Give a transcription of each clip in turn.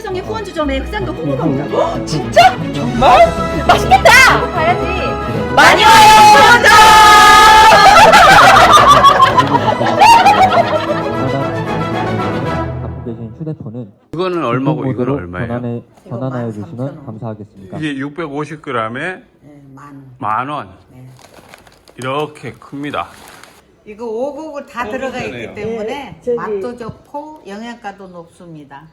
국제성의 후원주점에 흑산도 홍보갑니다. 진짜? 정말? 맛있겠다! 가야지. 많이 와요! 갖고 계신 휴대폰은 이거는 얼마고 이거는 얼마예요? 전환하여 주시면 감사하겠습니다. 이게 650g에 만 원. 네. 이렇게 큽니다. 이거 오곡을 다 들어가 있기 비싸네요. 때문에 저기- 맛도 좋고 영양가도 높습니다.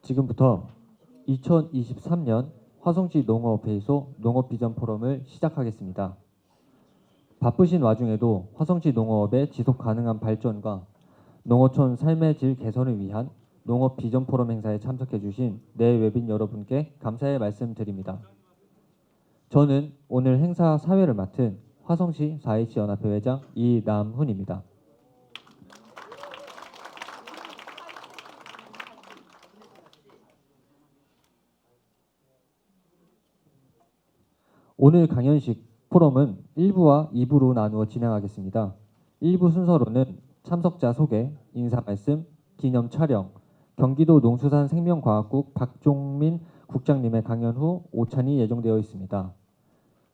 지금부터 2023년 화성시 농어회의소 농업비전 포럼을 시작하겠습니다. 바쁘신 와중에도 화성시 농어업의 지속 가능한 발전과 농어촌 삶의 질 개선을 위한 농업비전 포럼 행사에 참석해 주신 내 외빈 여러분께 감사의 말씀드립니다. 저는 오늘 행사 사회를 맡은 화성시 4H 연합회 회장 이남훈입니다. 오늘 강연식 포럼은 1부와 2부로 나누어 진행하겠습니다. 1부 순서로는 참석자 소개, 인사 말씀, 기념 촬영, 경기도 농수산생명과학국 박종민 국장님의 강연 후 오찬이 예정되어 있습니다.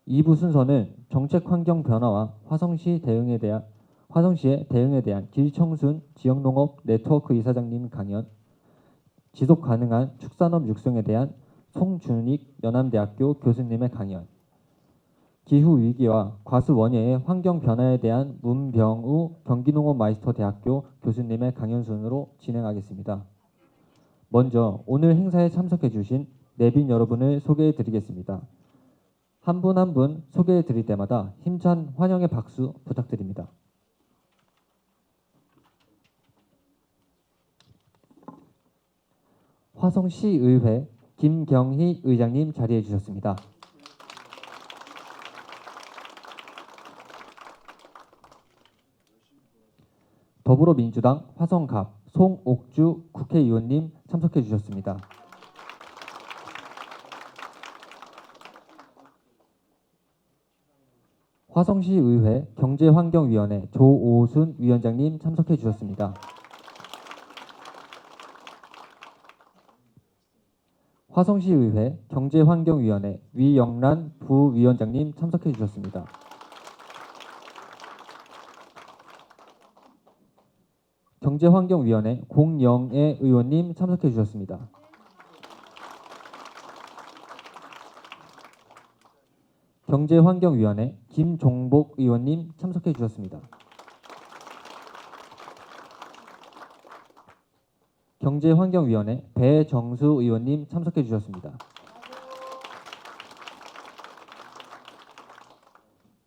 2부 순서는 정책 환경 변화와 화성시의 대응에 대한 길청순 지역농업 네트워크 이사장님 강연, 지속 가능한 축산업 육성에 대한 송준익 연암대학교 교수님의 강연, 기후 위기와 과수 원예의 환경 변화에 대한 문병우 경기농업마이스터대학교 교수님의 강연 순으로 진행하겠습니다. 먼저 오늘 행사에 참석해 주신 내빈 여러분을 소개해 드리겠습니다. 한 분 한 분 소개해 드릴 때마다 힘찬 환영의 박수 부탁드립니다. 화성시의회 김경희 의장님 자리해 주셨습니다. 더불어민주당 화성갑 송옥주 국회의원님 참석해 주셨습니다. 화성시의회 경제환경위원회 조오순 위원장님 참석해 주셨습니다. 화성시의회 경제환경위원회 위영란 부위원장님 참석해 주셨습니다. 경제환경위원회 공영애 의원님 참석해 주셨습니다. 경제환경위원회 김종복 의원님 참석해 주셨습니다. 경제환경위원회 배정수 의원님 참석해 주셨습니다.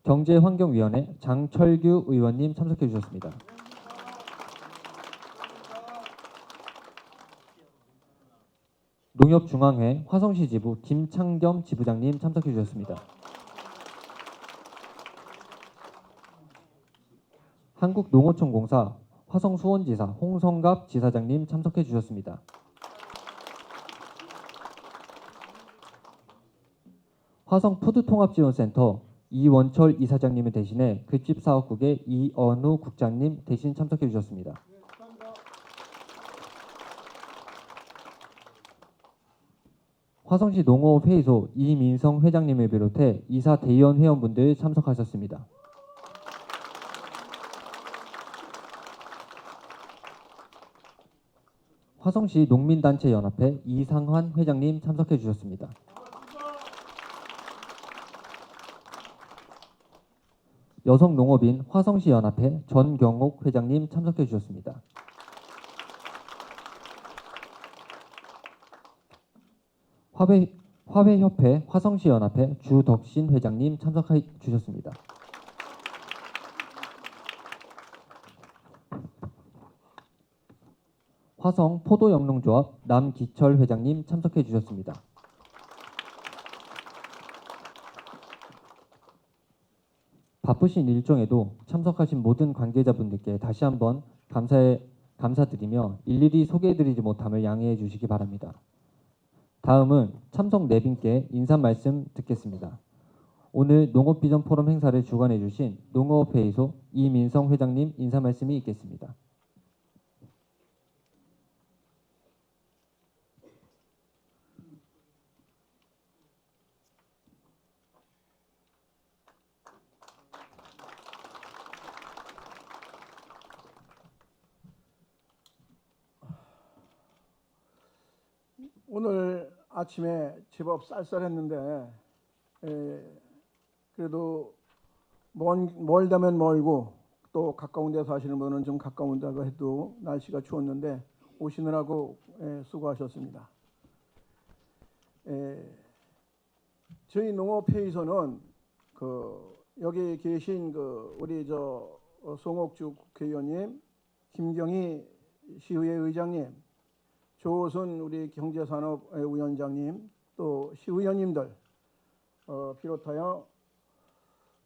경제환경위원회 장철규 의원님 참석해 주셨습니다. 농협중앙회 화성시 지부 김창겸 지부장님 참석해 주셨습니다. 한국농어촌공사 화성수원지사 홍성갑 지사장님 참석해 주셨습니다. 화성푸드통합지원센터 이원철 이사장님을 대신해 급집사업국의 이언우 국장님 대신 참석해 주셨습니다. 화성시 농어회의소 이민성 회장님을 비롯해 이사 대의원 회원분들 참석하셨습니다. 화성시 농민단체연합회 이상환 회장님 참석해 주셨습니다. 여성농업인 화성시연합회 전경옥 회장님 참석해 주셨습니다. 화훼협회 화성시연합회 주덕신 회장님 참석해 주셨습니다. 화성 포도영농조합 남기철 회장님 참석해 주셨습니다. 바쁘신 일정에도 참석하신 모든 관계자분들께 다시 한번 감사드리며 일일이 소개해드리지 못함을 양해해 주시기 바랍니다. 다음은 참석 네 분께 인사 말씀 듣겠습니다. 오늘 농업비전 포럼 행사를 주관해 주신 농어회의소 이민성 회장님 인사 말씀이 있겠습니다. 오늘 아침에 제법 쌀쌀했는데 그래도 멀다면 멀고 또 가까운 데 사시는 분은 좀 가까운 데가 해도 날씨가 추웠는데 오시느라고 수고하셨습니다. 저희 농업회의소는 여기 계신 우리 송옥주 국회의원님, 김경희 시의회 의장님, 조순 우리 경제산업위원장님, 또 시의원님들 비롯하여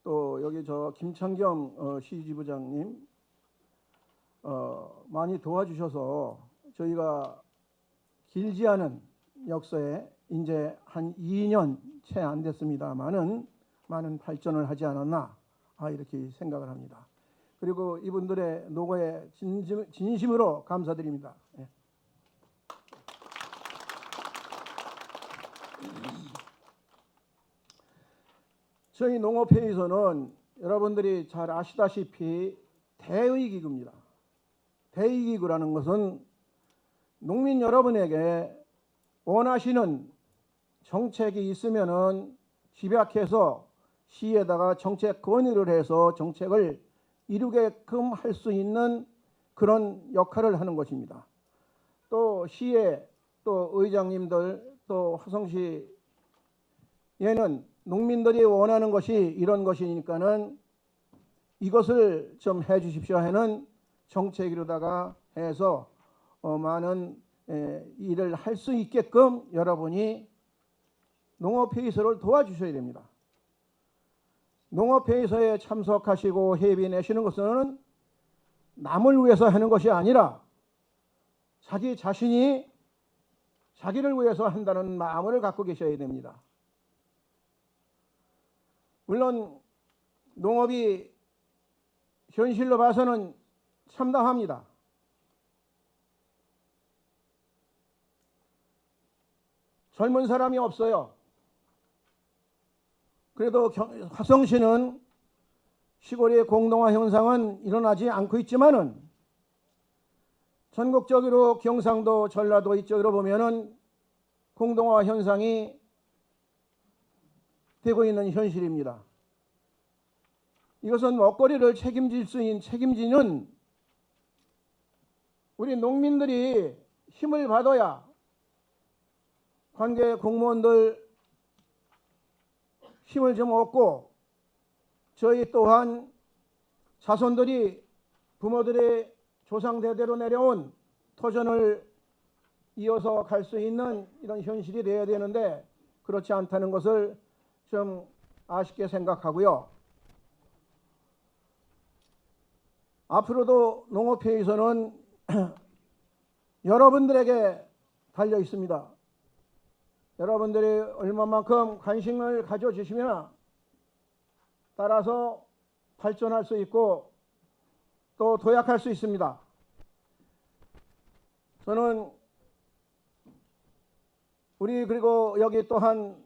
또 여기 김창겸 시지부장님 많이 도와주셔서 저희가 길지 않은 역사에 이제 한 2년 채 안 됐습니다만은 많은 발전을 하지 않았나 이렇게 생각을 합니다. 그리고 이분들의 노고에 진심으로 감사드립니다. 저희 농업회의소는 여러분들이 잘 아시다시피 대의기구입니다. 대의기구라는 것은 농민 여러분에게 원하시는 정책이 있으면은 집약해서 시에다가 정책 건의를 해서 정책을 이루게끔 할 수 있는 그런 역할을 하는 것입니다. 또 시에 또 의장님들 또 화성시에는 농민들이 원하는 것이 이런 것이니까는 이것을 좀 해주십시오 하는 정책으로다가 해서 많은 일을 할 수 있게끔 여러분이 농업회의소를 도와주셔야 됩니다. 농업회의소에 참석하시고 회비 내시는 것은 남을 위해서 하는 것이 아니라 자기 자신이 자기를 위해서 한다는 마음을 갖고 계셔야 됩니다. 물론 농업이 현실로 봐서는 참담합니다. 젊은 사람이 없어요. 그래도 화성시는 시골의 공동화 현상은 일어나지 않고 있지만은 전국적으로 경상도, 전라도 이쪽으로 보면은 공동화 현상이 되고 있는 현실입니다. 이것은 먹거리를 책임지는 우리 농민들이 힘을 받아야 관계 공무원들 힘을 좀 얻고 저희 또한 자손들이 부모들의 조상대대로 내려온 터전을 이어서 갈 수 있는 이런 현실이 되어야 되는데 그렇지 않다는 것을 좀 아쉽게 생각하고요. 앞으로도 농업회의소는 여러분들에게 달려 있습니다. 여러분들이 얼마만큼 관심을 가져주시면 따라서 발전할 수 있고 또 도약할 수 있습니다. 저는 우리 그리고 여기 또한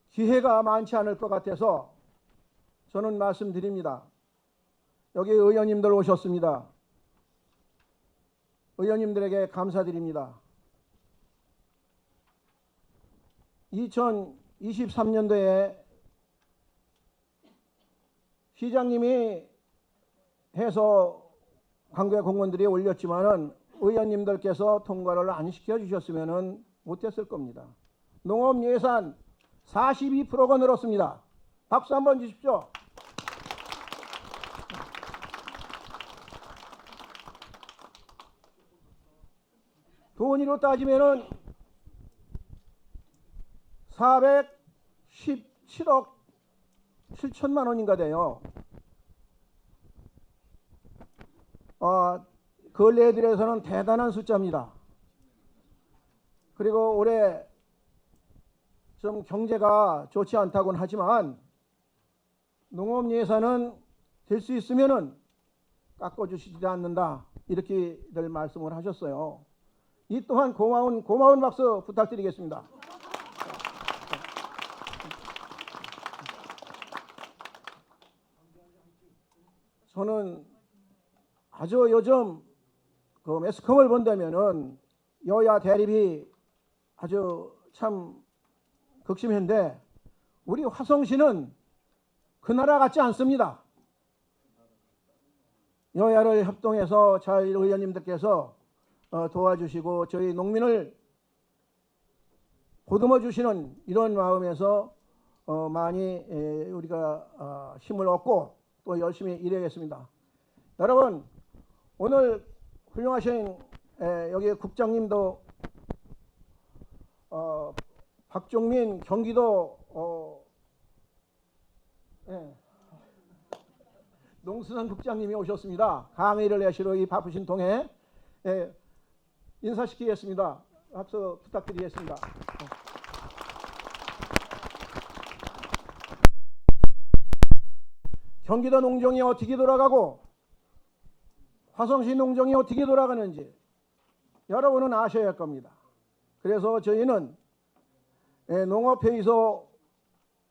기회가 많지 않을 것 같아서 저는 말씀드립니다. 여기 의원님들 오셨습니다. 의원님들에게 감사드립니다. 2023년도에 시장님이 해서 관계 공무원들이 올렸지만은 의원님들께서 통과를 안 시켜주셨으면 못했을 겁니다. 농업 예산 42%가 늘었습니다. 박수 한번 주십시오. 돈으로 따지면은 417억 7천만 원인가 돼요. 근래들에서는 대단한 숫자입니다. 그리고 올해 좀 경제가 좋지 않다고는 하지만 농업 예산은 될 수 있으면은 깎아주시지 않는다 이렇게 늘 말씀을 하셨어요. 이 또한 고마운 박수 부탁드리겠습니다. 저는 아주 요즘 그 매스컴을 본다면은 여야 대립이 아주 참 극심한데 우리 화성시는 그 나라 같지 않습니다. 여야를 협동해서 잘 의원님들께서 도와주시고 저희 농민을 보듬어 주시는 이런 마음에서 많이 우리가 힘을 얻고 또 열심히 일하겠습니다. 여러분 오늘 훌륭하신 여기 국장님도 박종민 경기도 농수산 국장님이 오셨습니다. 강의를 내시러 이 바쁘신 통에 인사시키겠습니다. 박수 부탁드리겠습니다. 경기도 농정이 어떻게 돌아가고 화성시 농정이 어떻게 돌아가는지 여러분은 아셔야 할 겁니다. 그래서 저희는 농업회의소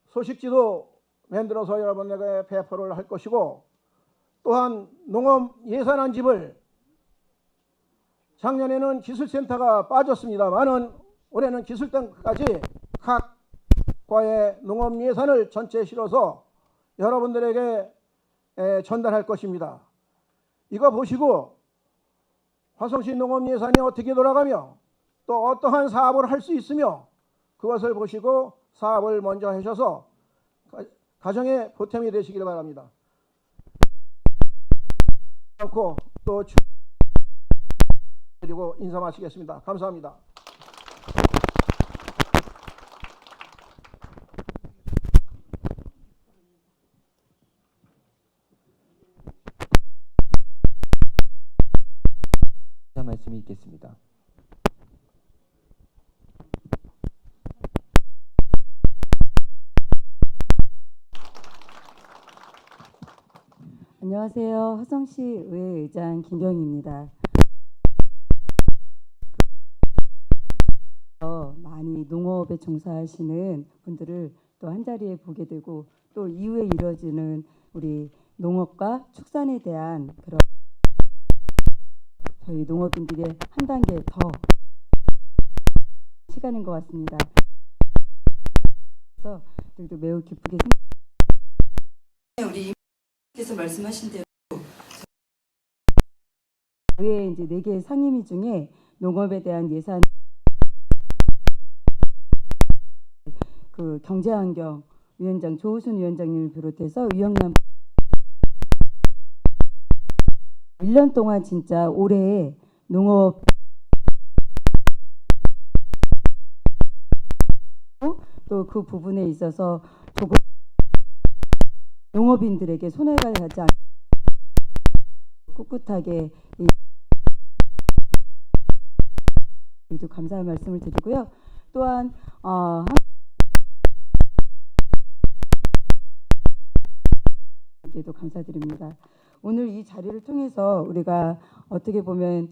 소식지도 만들어서 여러분에게 배포를 할 것이고 또한 농업 예산안 집을 작년에는 기술센터가 빠졌습니다만은 올해는 기술센터까지 각 과의 농업 예산을 전체 실어서 여러분들에게 전달할 것입니다. 이거 보시고 화성시 농업 예산이 어떻게 돌아가며 또 어떠한 사업을 할 수 있으며 그것을 보시고 사업을 먼저 하셔서 가정의 보탬이 되시길 바랍니다. 않고 또 그리고 인사 마치겠습니다. 감사합니다. 말씀이 있겠습니다. 안녕하세요. 화성시 의회 의장 김경희입니다. 많이 농업에 종사하시는 분들을 또 한자리에 보게 되고 또 이후에 이루어지는 우리 농업과 축산에 대한 그런 저희 농업인들이 한 단계 더 시간인 것 같습니다. 그래서 저희도 매우 기쁘게 우리 께서 말씀하신 대로 위에 이제 4개의 상임위 중에 농업에 대한 예산 그 경제환경 위원장 조우순 위원장님을 비롯해서 유영남 1년 동안 진짜 올해 농업 또 그 부분에 있어서 조금 농업인들에게 손해가 가지 않고 꿋꿋하게 모두 감사의 말씀을 드리고요. 또한 도 감사드립니다. 오늘 이 자리를 통해서 우리가 어떻게 보면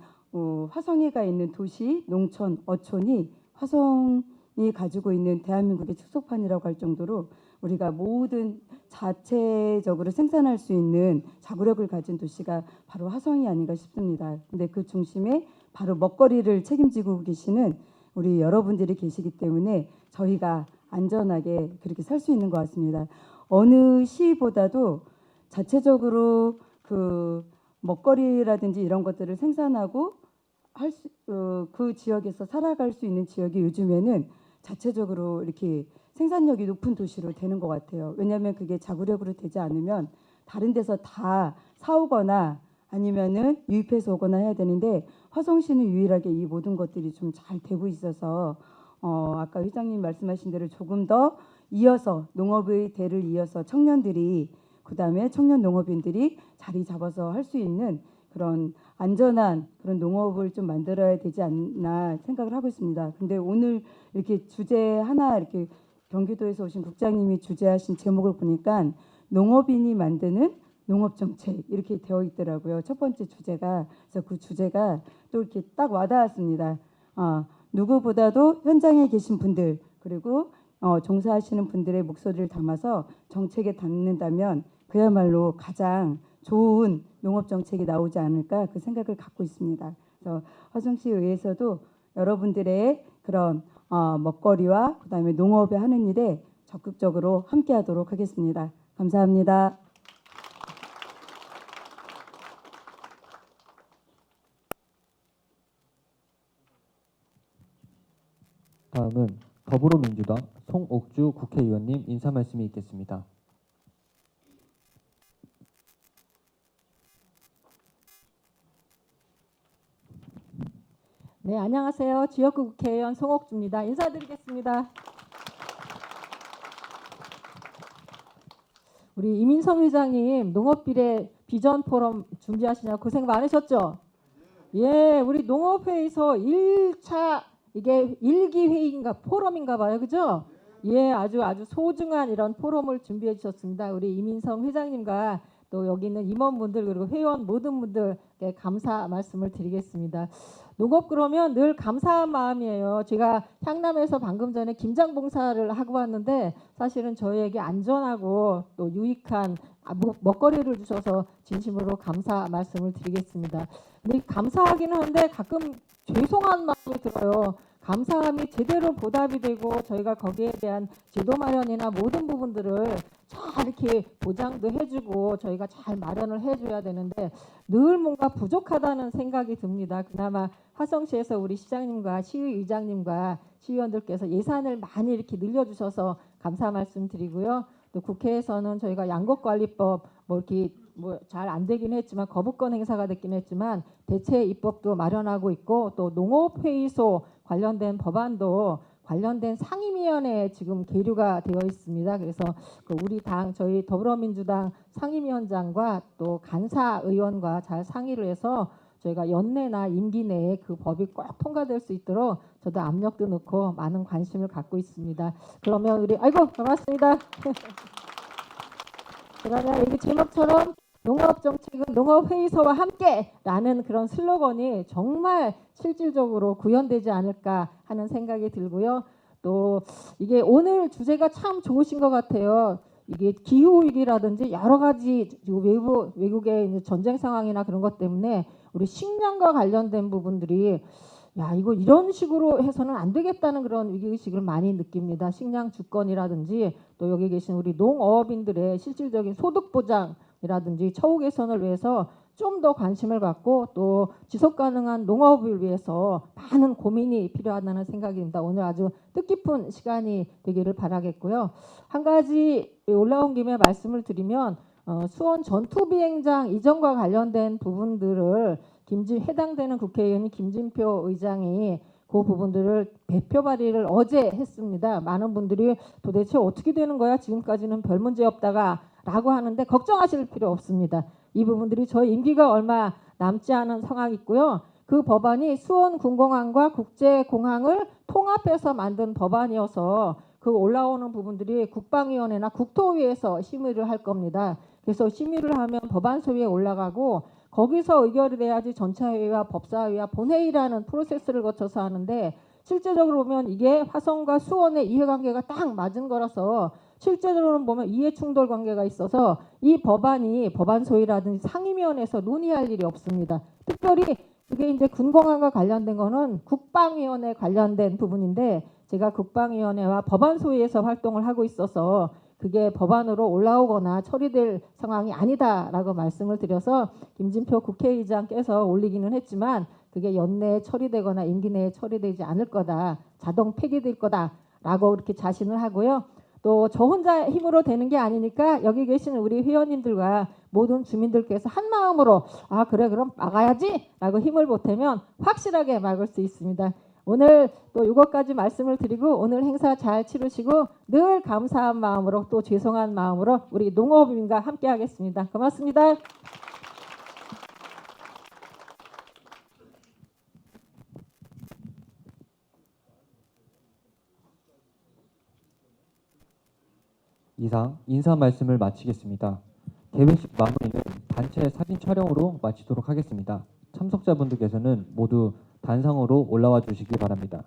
화성에가 있는 도시, 농촌, 어촌이 화성이 가지고 있는 대한민국의 축소판이라고 할 정도로 우리가 모든 자체적으로 생산할 수 있는 자구력을 가진 도시가 바로 화성이 아닌가 싶습니다. 근데 그 중심에 바로 먹거리를 책임지고 계시는 우리 여러분들이 계시기 때문에 저희가 안전하게 그렇게 살 수 있는 것 같습니다. 어느 시보다도 자체적으로 그 먹거리라든지 이런 것들을 생산하고 그 지역에서 살아갈 수 있는 지역이 요즘에는 자체적으로 이렇게 생산력이 높은 도시로 되는 것 같아요. 왜냐하면 그게 자구력으로 되지 않으면 다른 데서 다 사오거나 아니면은 유입해서 오거나 해야 되는데 화성시는 유일하게 이 모든 것들이 좀 잘 되고 있어서 아까 회장님 말씀하신 대로 조금 더 이어서 농업의 대를 이어서 청년들이 그다음에 청년 농업인들이 자리 잡아서 할 수 있는 그런 안전한 그런 농업을 좀 만들어야 되지 않나 생각을 하고 있습니다. 근데 오늘 이렇게 주제 하나 이렇게 경기도에서 오신 국장님이 주제하신 제목을 보니까 농업인이 만드는 농업정책 이렇게 되어 있더라고요. 첫 번째 주제가. 그래서 그 주제가 또 이렇게 딱 와닿았습니다. 누구보다도 현장에 계신 분들 그리고 종사하시는 분들의 목소리를 담아서 정책에 담는다면 그야말로 가장 좋은 농업정책이 나오지 않을까 그 생각을 갖고 있습니다. 그래서 화성시의회에서도 여러분들의 그런 먹거리와 그다음에 농업에 하는 일에 적극적으로 함께하도록 하겠습니다. 감사합니다. 다음은 더불어민주당 송옥주 국회의원님 인사 말씀이 있겠습니다. 네, 안녕하세요. 지역구 국회의원 송옥주입니다. 인사드리겠습니다. 우리 이민성 회장님 농업비례 비전 포럼 준비하시냐고 고생 많으셨죠? 예, 우리 농업회의소 1차 이게 1기 회의인가 포럼인가 봐요. 그죠? 예, 아주 소중한 이런 포럼을 준비해 주셨습니다. 우리 이민성 회장님과 또 여기 있는 임원분들 그리고 회원 모든 분들께 감사 말씀을 드리겠습니다. 농업 그러면 늘 감사한 마음이에요. 제가 향남에서 방금 전에 김장 봉사를 하고 왔는데 사실은 저희에게 안전하고 또 유익한 먹거리를 주셔서 진심으로 감사 말씀을 드리겠습니다. 근데 감사하기는 한데 가끔 죄송한 마음이 들어요. 감사함이 제대로 보답이 되고 저희가 거기에 대한 제도 마련이나 모든 부분들을 잘 이렇게 보장도 해주고 저희가 잘 마련을 해줘야 되는데 늘 뭔가 부족하다는 생각이 듭니다. 그나마 화성시에서 우리 시장님과 시의장님과 시의원들께서 예산을 많이 이렇게 늘려주셔서 감사 말씀드리고요. 또 국회에서는 저희가 양곡관리법 이렇게 잘 안 되긴 했지만 거부권 행사가 됐긴 했지만 대체 입법도 마련하고 있고 또 농업회의소 관련된 법안도 관련된 상임위원회에 지금 계류가 되어 있습니다. 그래서 우리 당 저희 더불어민주당 상임위원장과 또 간사 의원과 잘 상의를 해서 저희가 연내나 임기 내에 그 법이 꼭 통과될 수 있도록 저도 압력도 넣고 많은 관심을 갖고 있습니다. 그러면 우리 고맙습니다. 그러면 여기 제목처럼 농업정책은 농업회의소와 함께라는 그런 슬로건이 정말 실질적으로 구현되지 않을까 하는 생각이 들고요. 또 이게 오늘 주제가 참 좋으신 것 같아요. 이게 기후위기라든지 여러 가지 외국의 전쟁 상황이나 그런 것 때문에 우리 식량과 관련된 부분들이 야, 이거 이런 식으로 해서는 안 되겠다는 그런 위기의식을 많이 느낍니다. 식량 주권이라든지 또 여기 계신 우리 농어업인들의 실질적인 소득 보장이라든지 처우 개선을 위해서 좀 더 관심을 갖고 또 지속 가능한 농업을 위해서 많은 고민이 필요하다는 생각입니다. 오늘 아주 뜻깊은 시간이 되기를 바라겠고요. 한 가지 올라온 김에 말씀을 드리면 수원 전투비행장 이전과 관련된 부분들을 해당되는 국회의원이 김진표 의장이 그 부분들을 대표 발의를 어제 했습니다. 많은 분들이 도대체 어떻게 되는 거야? 지금까지는 별 문제 없다가 라고 하는데 걱정하실 필요 없습니다. 이 부분들이 저희 임기가 얼마 남지 않은 상황이 있고요. 그 법안이 수원 군공항과 국제공항을 통합해서 만든 법안이어서 그 올라오는 부분들이 국방위원회나 국토위에서 심의를 할 겁니다. 그래서 심의를 하면 법안 소위에 올라가고 거기서 의결이 돼야지 전차회의와 법사위와 본회의라는 프로세스를 거쳐서 하는데 실제적으로 보면 이게 화성과 수원의 이해관계가 딱 맞은 거라서 실제적으로는 보면 이해충돌 관계가 있어서 이 법안이 법안 소위라든지 상임위원회에서 논의할 일이 없습니다. 특별히 그게 이제 군공항과 관련된 거는 국방위원회 관련된 부분인데 제가 국방위원회와 법안 소위에서 활동을 하고 있어서 그게 법안으로 올라오거나 처리될 상황이 아니다라고 말씀을 드려서 김진표 국회의장께서 올리기는 했지만 그게 연내에 처리되거나 임기 내에 처리되지 않을 거다. 자동 폐기될 거다라고 이렇게 자신을 하고요. 또 저 혼자 힘으로 되는 게 아니니까 여기 계신 우리 회원님들과 모든 주민들께서 한 마음으로 아 그래 그럼 막아야지 라고 힘을 보태면 확실하게 막을 수 있습니다. 오늘 또 이것까지 말씀을 드리고 오늘 행사 잘 치르시고 늘 감사한 마음으로 또 죄송한 마음으로 우리 농업인과 함께 하겠습니다. 고맙습니다. 이상 인사 말씀을 마치겠습니다. 개회식 마무리는 단체 사진 촬영으로 마치도록 하겠습니다. 참석자분들께서는 모두 단상으로 올라와 주시기 바랍니다.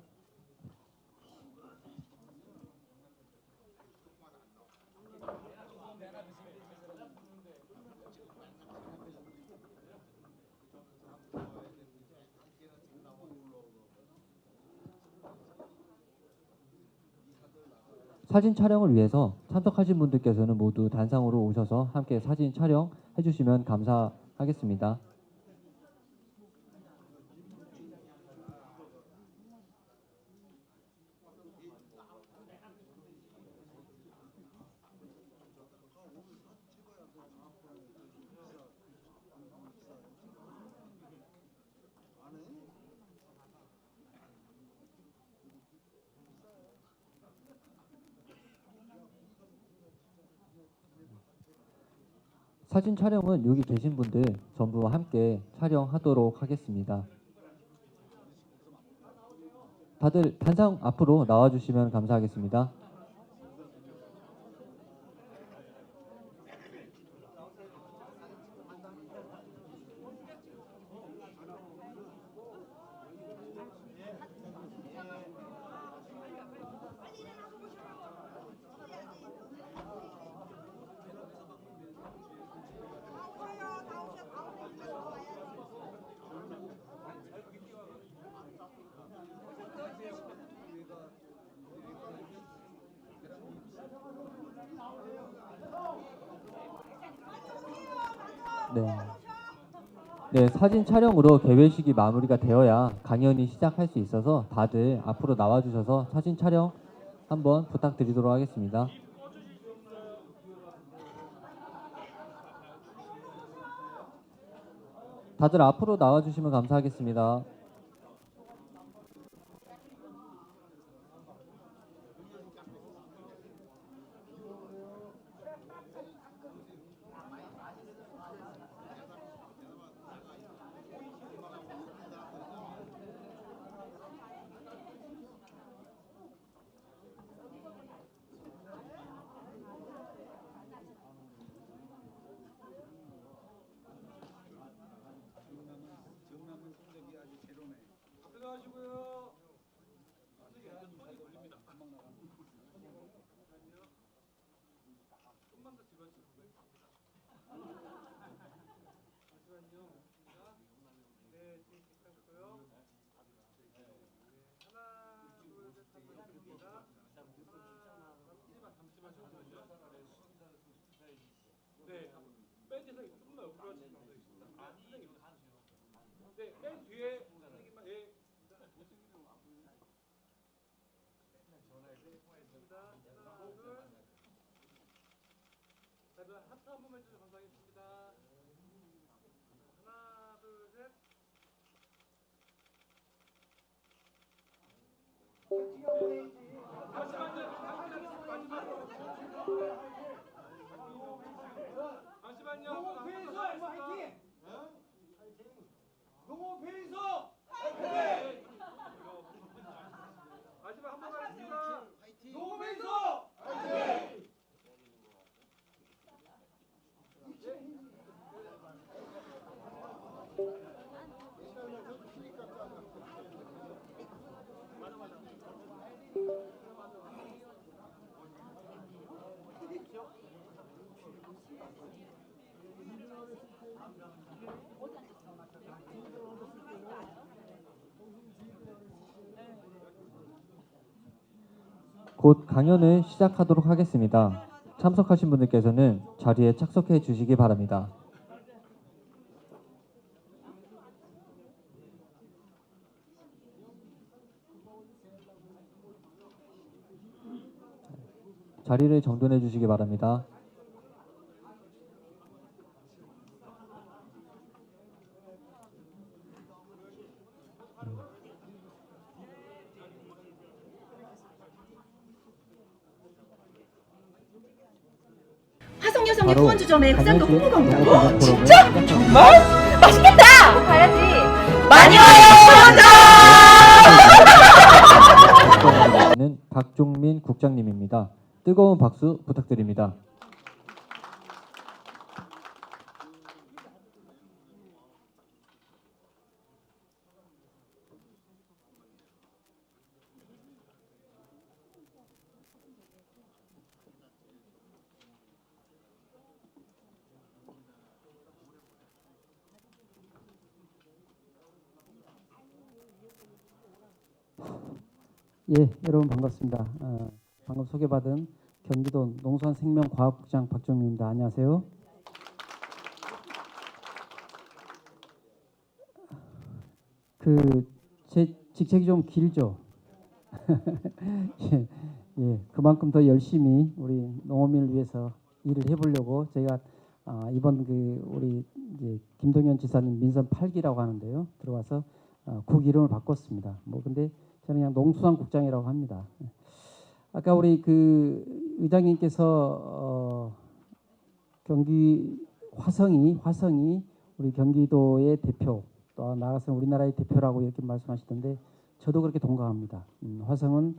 사진 촬영을 위해서 참석하신 분들께서는 모두 단상으로 오셔서 함께 사진 촬영해 주시면 감사하겠습니다. 사진 촬영은 여기 계신 분들 전부 함께 촬영하도록 하겠습니다. 다들 단상 앞으로 나와주시면 감사하겠습니다. 네, 사진 촬영으로 개회식이 마무리가 되어야 강연이 시작할 수 있어서 다들 앞으로 나와주셔서 사진 촬영 한번 부탁드리도록 하겠습니다. 다들 앞으로 나와주시면 감사하겠습니다. 곧 강연을 시작하도록 하겠습니다. 참석하신 분들께서는 자리에 착석해 주시기 바랍니다. 자리를 정돈해 주시기 바랍니다. 화성여성의 바로 후원주점에 흑산도 강연실 홍보가 온다고? 농업 진짜? 프로그램을 정말? 맛있겠다! 가야지. 많이 와요! 는 박종민 국장님입니다. 뜨거운 박수 부탁드립니다. 예, 여러분 반갑습니다. 방금 소개받은 경기도 농수산생명과학국장 박종민입니다. 안녕하세요. 제 직책이 좀 길죠. 예, 그만큼 더 열심히 우리 농어민을 위해서 일을 해보려고 제가 이번 우리 이제 김동연 지사님 민선 8기라고 하는데요. 들어와서 국 이름을 바꿨습니다. 근데 저는 그냥 농수산국장이라고 합니다. 아까 우리 의장님께서 경기 화성이 우리 경기도의 대표, 또 나아가서 우리나라의 대표라고 이렇게 말씀하시던데 저도 그렇게 동감합니다. 화성은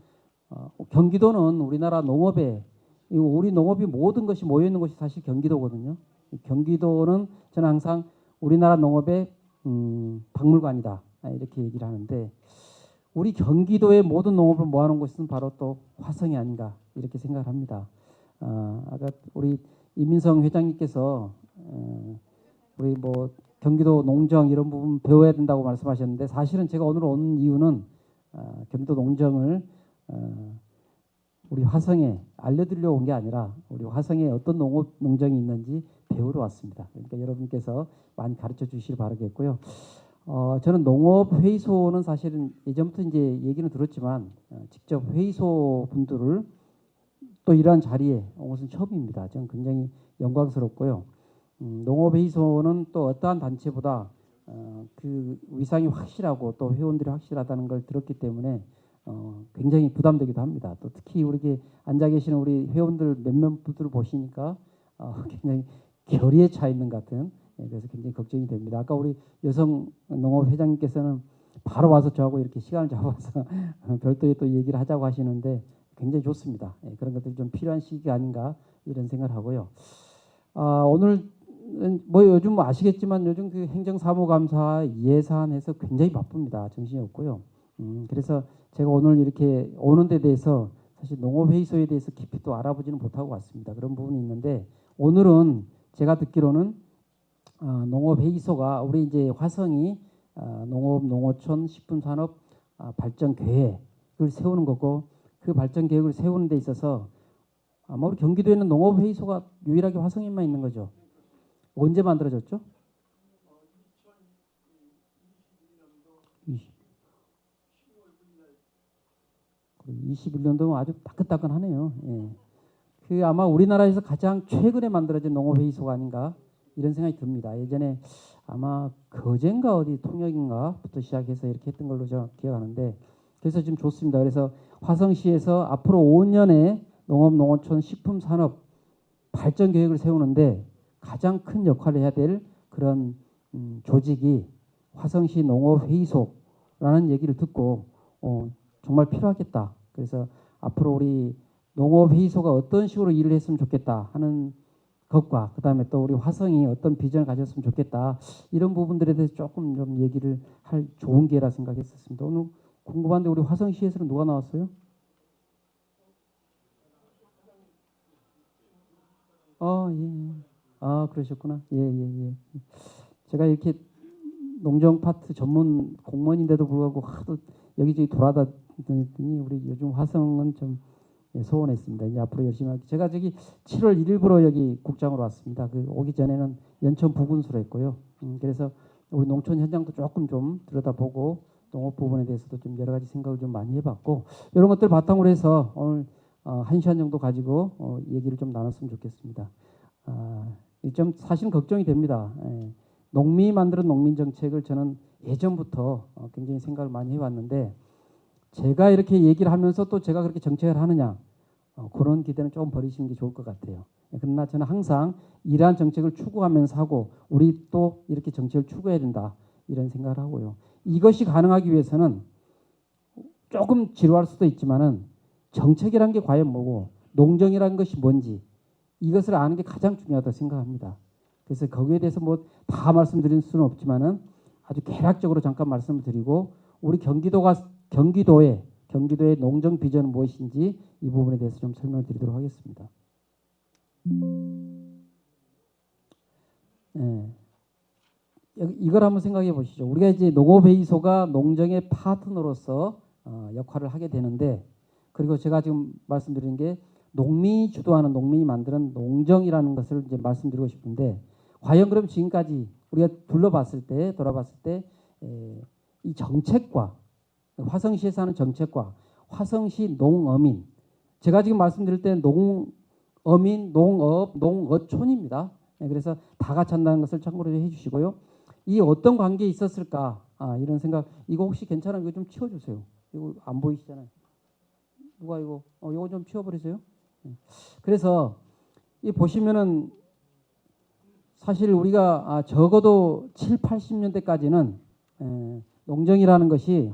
경기도는 우리나라 농업에 우리 농업이 모든 것이 모여 있는 곳이 사실 경기도거든요. 경기도는 저는 항상 우리나라 농업의 박물관이다 이렇게 얘기를 하는데. 우리 경기도의 모든 농업을 모아놓은 곳은 바로 또 화성이 아닌가 이렇게 생각을 합니다. 아까 우리 이민성 회장님께서 우리 경기도 농정 이런 부분 배워야 된다고 말씀하셨는데 사실은 제가 오늘 온 이유는 경기도 농정을 우리 화성에 알려드리려고 온 게 아니라 우리 화성에 어떤 농정이 있는지 배우러 왔습니다. 그러니까 여러분께서 많이 가르쳐 주시길 바라겠고요. 저는 농업회의소는 사실은 예전부터 이제 얘기는 들었지만 직접 회의소 분들을 또 이러한 자리에 온 것은 처음입니다. 저는 굉장히 영광스럽고요. 농업회의소는 또 어떠한 단체보다 그 위상이 확실하고 또 회원들이 확실하다는 걸 들었기 때문에 굉장히 부담되기도 합니다. 또 특히 우리 앉아 계시는 우리 회원들 몇몇 분들을 보시니까 굉장히 결의에 차 있는 것 같은 그래서 굉장히 걱정이 됩니다. 아까 우리 여성 농업 회장님께서는 바로 와서 저하고 이렇게 시간을 잡아서 별도의 또 얘기를 하자고 하시는데 굉장히 좋습니다. 그런 것들이 좀 필요한 시기가 아닌가 이런 생각을 하고요. 오늘 요즘 아시겠지만 요즘 행정사무감사 예산에서 굉장히 바쁩니다. 정신이 없고요. 그래서 제가 오늘 이렇게 오는 데 대해서 사실 농업회의소에 대해서 깊이 또 알아보지는 못하고 왔습니다. 그런 부분이 있는데 오늘은 제가 듣기로는 농업회의소가 우리 이제 화성이 농업, 농어촌, 식품산업 발전 계획을 세우는 거고 그 발전 계획을 세우는 데 있어서 아마 우리 경기도에는 농업회의소가 유일하게 화성에만 있는 거죠. 언제 만들어졌죠? 21년도면 아주 따끈따끈하네요. 예. 그 아마 우리나라에서 가장 최근에 만들어진 농업회의소가 아닌가 이런 생각이 듭니다. 예전에 아마 거제인가 어디 통역인가부터 시작해서 이렇게 했던 걸로 제가 기억하는데, 그래서 지금 좋습니다. 그래서 화성시에서 앞으로 5년의 농업, 농어촌, 식품 산업 발전 계획을 세우는데 가장 큰 역할을 해야 될 그런 조직이 화성시 농업회의소라는 얘기를 듣고 정말 필요하겠다. 그래서 앞으로 우리 농업회의소가 어떤 식으로 일을 했으면 좋겠다 하는 것과 그다음에 또 우리 화성이 어떤 비전을 가졌으면 좋겠다, 이런 부분들에 대해서 조금 좀 얘기를 할 좋은 기회라 생각했었습니다. 오늘 궁금한데 우리 화성시에서는 누가 나왔어요? 예. 그러셨구나. 예. 제가 이렇게 농정 파트 전문 공무원인데도 불구하고 하도 여기저기 돌아다녔더니 우리 요즘 화성은 좀 소원했습니다. 이제 앞으로 열심히 할게요. 제가 저기 7월 1일부로 여기 국장으로 왔습니다. 그 오기 전에는 연천 부군수로 했고요. 그래서 우리 농촌 현장도 조금 좀 들여다보고 농업 부분에 대해서도 좀 여러 가지 생각을 좀 많이 해봤고, 이런 것들 바탕으로 해서 오늘 1시간 정도 가지고 얘기를 좀 나눴으면 좋겠습니다. 좀 사실 걱정이 됩니다. 농민이 만드는 농민 정책을 저는 예전부터 굉장히 생각을 많이 해왔는데, 제가 이렇게 얘기를 하면서 또 제가 그렇게 정책을 하느냐, 그런 기대는 좀 버리시는 게 좋을 것 같아요. 그러나 저는 항상 이러한 정책을 추구하면서 하고 우리 또 이렇게 정책을 추구해야 된다, 이런 생각을 하고요. 이것이 가능하기 위해서는 조금 지루할 수도 있지만은 정책이란 게 과연 뭐고 농정이라는 것이 뭔지 이것을 아는 게 가장 중요하다고 생각합니다. 그래서 거기에 대해서 뭐 다 말씀드릴 수는 없지만은 아주 개략적으로 잠깐 말씀을 드리고, 우리 경기도의 농정 비전은 무엇인지 이 부분에 대해서 좀 설명을 드리도록 하겠습니다. 이걸 한번 생각해 보시죠. 우리가 이제 농업회의소가 농정의 파트너로서 역할을 하게 되는데, 그리고 제가 지금 말씀드린 게 농민이 주도하는, 농민이 만드는 농정이라는 것을 이제 말씀드리고 싶은데, 과연 그럼 지금까지 우리가 돌아봤을 때 이 정책과 화성시에서 하는 정책과 화성시 농어민, 제가 지금 말씀드릴 때 농어민, 농업, 농어촌입니다. 그래서 다 같이 한다는 것을 참고로 해주시고요. 이 어떤 관계에 있었을까, 이런 생각. 이거 혹시 괜찮아요? 이거 좀 치워주세요. 이거 안 보이시잖아요. 누가 이거 좀 치워버리세요. 그래서 이 보시면은 사실 우리가 적어도 7, 80년대까지는 농정이라는 것이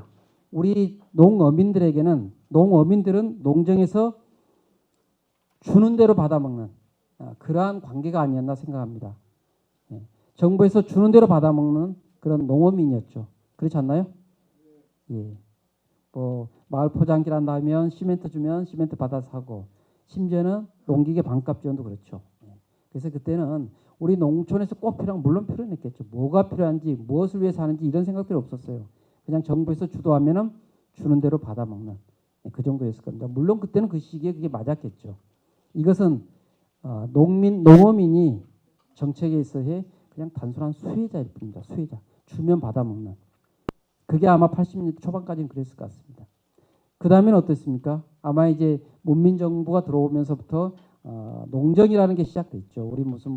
우리 농어민들은 농정에서 주는 대로 받아먹는 그러한 관계가 아니었나 생각합니다. 정부에서 주는 대로 받아먹는 그런 농어민이었죠. 그렇지 않나요? 예. 뭐 마을 포장기를 한다면 시멘트 주면 시멘트 받아서 하고, 심지어는 농기계 반값 지원도 그렇죠. 그래서 그때는 우리 농촌에서 꼭 필요한, 물론 필요했겠죠. 뭐가 필요한지, 무엇을 위해서 하는지 이런 생각들이 없었어요. 그냥 정부에서 주도하면은 주는 대로 받아먹는 그 정도였을 겁니다. 물론 그때는 그 시기에 그게 맞았겠죠. 이것은 농어민이 정책에 있어서 그냥 단순한 수혜자일 뿐입니다. 수혜자. 주면 받아먹는. 그게 아마 80년대 초반까지는 그랬을 것 같습니다. 그 다음에는 어떻습니까? 아마 이제 문민정부가 들어오면서부터 농정이라는 게 시작됐죠. 우리 무슨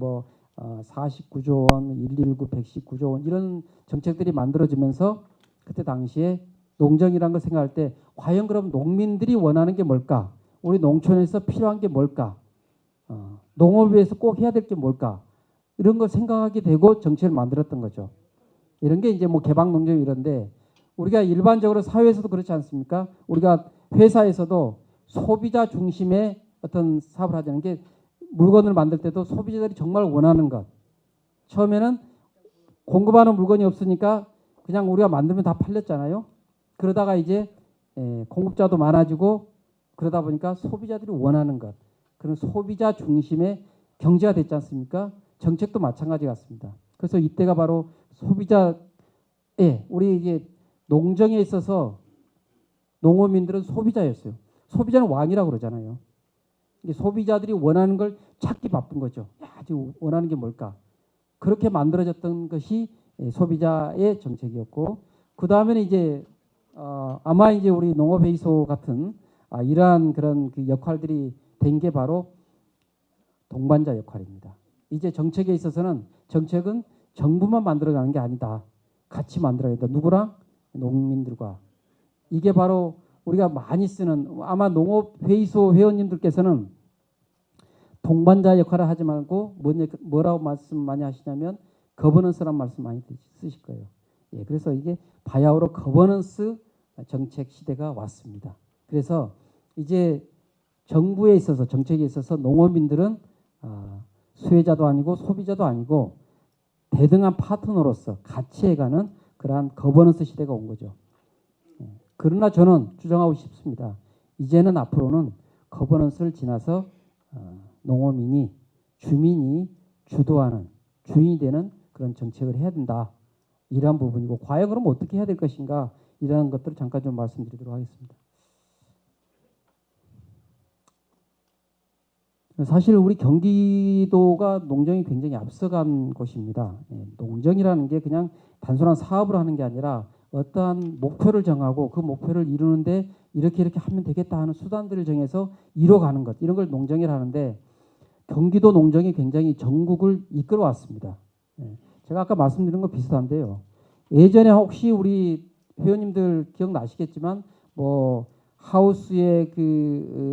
49조 원, 119, 119조 원 이런 정책들이 만들어지면서 그때 당시에 농정이라는 걸 생각할 때 과연 그럼 농민들이 원하는 게 뭘까? 우리 농촌에서 필요한 게 뭘까? 농업을 위해서 꼭 해야 될 게 뭘까? 이런 걸 생각하게 되고 정책을 만들었던 거죠. 이런 게 이제 개방농정 이런데, 우리가 일반적으로 사회에서도 그렇지 않습니까? 우리가 회사에서도 소비자 중심의 어떤 사업을 하자는 게, 물건을 만들 때도 소비자들이 정말 원하는 것. 처음에는 공급하는 물건이 없으니까 그냥 우리가 만들면 다 팔렸잖아요. 그러다가 이제 공급자도 많아지고 그러다 보니까 소비자들이 원하는 것, 그런 소비자 중심의 경제가 됐지 않습니까? 정책도 마찬가지 같습니다. 그래서 이때가 바로 우리 이게 농정에 있어서 농어민들은 소비자였어요. 소비자는 왕이라고 그러잖아요. 이게 소비자들이 원하는 걸 찾기 바쁜 거죠. 야, 지금 원하는 게 뭘까? 그렇게 만들어졌던 것이 소비자의 정책이었고, 그 다음에는 이제 아마 이제 우리 농업회의소 같은 이러한 그런 그 역할들이 된 게 바로 동반자 역할입니다. 이제 정책에 있어서는 정책은 정부만 만들어가는 게 아니다. 같이 만들어야 된다. 누구랑? 농민들과. 이게 바로 우리가 많이 쓰는, 아마 농업회의소 회원님들께서는 동반자 역할을 하지 말고 뭐라고 말씀 많이 하시냐면 거버넌스란 말씀 많이 쓰실 거예요. 예, 그래서 이게 바야흐로 거버넌스 정책 시대가 왔습니다. 그래서 이제 정부에 있어서, 정책에 있어서 농업인들은 수혜자도 아니고 소비자도 아니고 대등한 파트너로서 같이 해가는 그러한 거버넌스 시대가 온 거죠. 그러나 저는 주장하고 싶습니다. 이제는 앞으로는 거버넌스를 지나서 농어민이, 주민이 주도하는, 주인이 되는 그런 정책을 해야 된다. 이러한 부분이고, 과연 그럼 어떻게 해야 될 것인가, 이러한 것들을 잠깐 좀 말씀드리도록 하겠습니다. 사실 우리 경기도가 농정이 굉장히 앞서간 곳입니다. 농정이라는 게 그냥 단순한 사업을 하는 게 아니라 어떠한 목표를 정하고 그 목표를 이루는데 이렇게 하면 되겠다 하는 수단들을 정해서 이뤄가는 것, 이런 걸 농정이라 하는데, 경기도 농정이 굉장히 전국을 이끌어 왔습니다. 제가 아까 말씀드린 거 비슷한데요. 예전에 혹시 우리 회원님들 기억나시겠지만 뭐 하우스에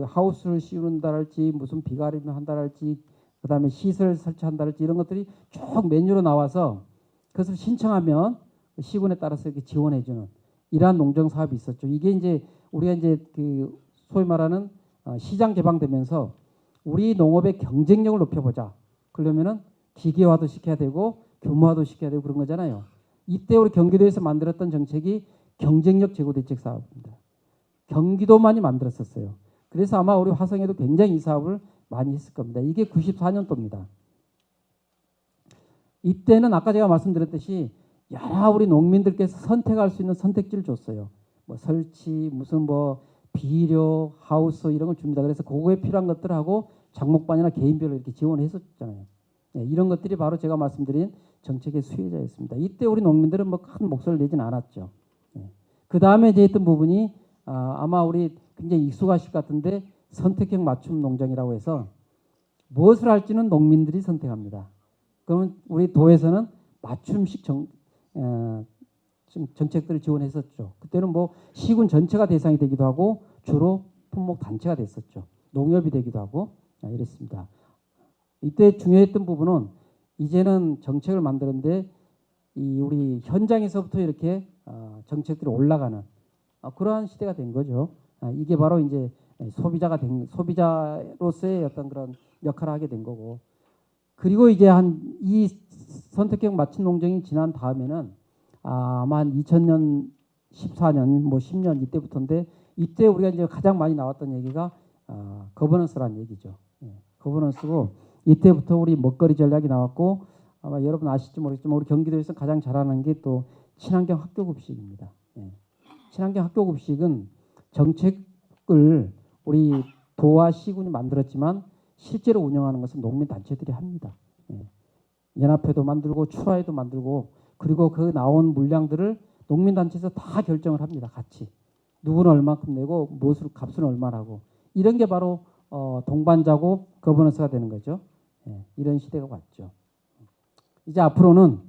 하우스를 씌운다랄지, 무슨 비가림을 한다랄지, 그다음에 시설 설치한다랄지, 이런 것들이 쭉 메뉴로 나와서 그것을 신청하면 시군에 따라서 이렇게 지원해주는 이러한 농정 사업이 있었죠. 이게 이제 우리가 이제 소위 말하는 시장 개방되면서 우리 농업의 경쟁력을 높여보자. 그러면은 기계화도 시켜야 되고 규모화도 시켜야 되고 그런 거잖아요. 이때 우리 경기도에서 만들었던 정책이 경쟁력 제고 대책 사업입니다. 경기도만이 만들었었어요. 그래서 아마 우리 화성에도 굉장히 이 사업을 많이 했을 겁니다. 이게 94년도입니다. 이때는 아까 제가 말씀드렸듯이 여러 우리 농민들께서 선택할 수 있는 선택지를 줬어요. 뭐 설치, 무슨 뭐 비료, 하우스 이런 걸 줍니다. 그래서 그거에 필요한 것들하고 장목반이나 개인별로 이렇게 지원했었잖아요. 이런 것들이 바로 제가 말씀드린 정책의 수혜자였습니다. 이때 우리 농민들은 뭐 큰 목소리를 내진 않았죠. 그 다음에 이제 했던 부분이 아마 우리 굉장히 익숙하실 것 같은데, 선택형 맞춤 농장이라고 해서 무엇을 할지는 농민들이 선택합니다. 그러면 우리 도에서는 맞춤식 정책들을 지원했었죠. 그때는 뭐 시군 전체가 대상이 되기도 하고 주로 품목 단체가 됐었죠. 농협이 되기도 하고 이랬습니다. 이때 중요했던 부분은 이제는 정책을 만드는데 우리 현장에서부터 이렇게 정책들이 올라가는 그러한 시대가 된 거죠. 이게 바로 이제 소비자로서의 어떤 그런 역할을 하게 된 거고, 그리고 이제 이 선택형 맞춤 농정이 지난 다음에는 아마 한 2000년, 14년, 뭐 10년 이때부터인데, 이때 우리가 이제 가장 많이 나왔던 얘기가 거버넌스라는 얘기죠. 거버넌스고, 이때부터 우리 먹거리 전략이 나왔고, 아마 여러분 아실지 모르겠지만 우리 경기도에서 가장 잘하는 게 또 친환경 학교급식입니다. 친환경 학교급식은 정책을 우리 도와 시군이 만들었지만 실제로 운영하는 것은 농민단체들이 합니다. 연합회도 만들고 추라회도 만들고, 그리고 그 나온 물량들을 농민단체에서 다 결정을 합니다. 같이. 누구는 얼마큼 내고 무엇으로 값은 얼마라고. 이런 게 바로 동반자고 거버넌스가 되는 거죠. 이런 시대가 왔죠. 이제 앞으로는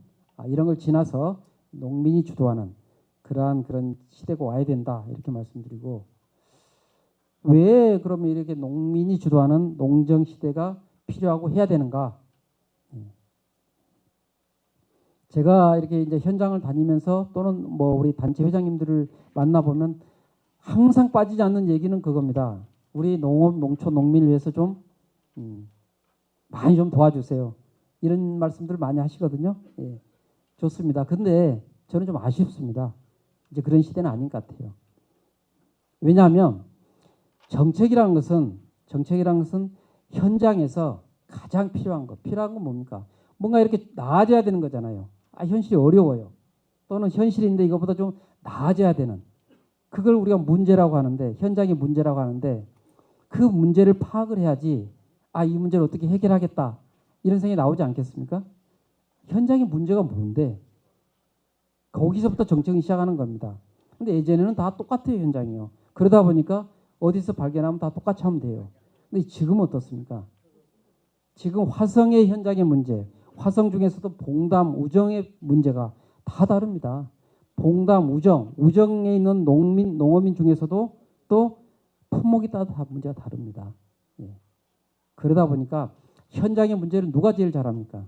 이런 걸 지나서 농민이 주도하는 그런 시대가 와야 된다, 이렇게 말씀드리고, 왜 그러면 이렇게 농민이 주도하는 농정 시대가 필요하고 해야 되는가? 제가 이렇게 이제 현장을 다니면서 또는 뭐 우리 단체 회장님들을 만나보면 항상 빠지지 않는 얘기는 그겁니다. 우리 농업, 농촌, 농민을 위해서 좀 많이 좀 도와주세요. 이런 말씀들 많이 하시거든요. 좋습니다. 근데 저는 좀 아쉽습니다. 이제 그런 시대는 아닌 것 같아요. 왜냐하면 정책이라는 것은 현장에서 가장 필요한 건 뭡니까? 뭔가 이렇게 나아져야 되는 거잖아요. 현실이 어려워요. 또는 현실인데 이것보다 좀 나아져야 되는, 그걸 우리가 문제라고 하는데, 현장의 문제라고 하는데, 그 문제를 파악을 해야지 이 문제를 어떻게 해결하겠다 이런 생각이 나오지 않겠습니까? 현장의 문제가 뭔데 거기서부터 정책이 시작하는 겁니다. 근데 예전에는 다 똑같아요, 현장이요. 그러다 보니까 어디서 발견하면 다 똑같이 하면 돼요. 근데 지금은 어떻습니까? 지금 화성의 현장의 문제, 화성 중에서도 봉담, 우정의 문제가 다 다릅니다. 봉담, 우정에 있는 농어민 중에서도 또 품목이 다 문제가 다릅니다. 예. 그러다 보니까 현장의 문제를 누가 제일 잘 합니까?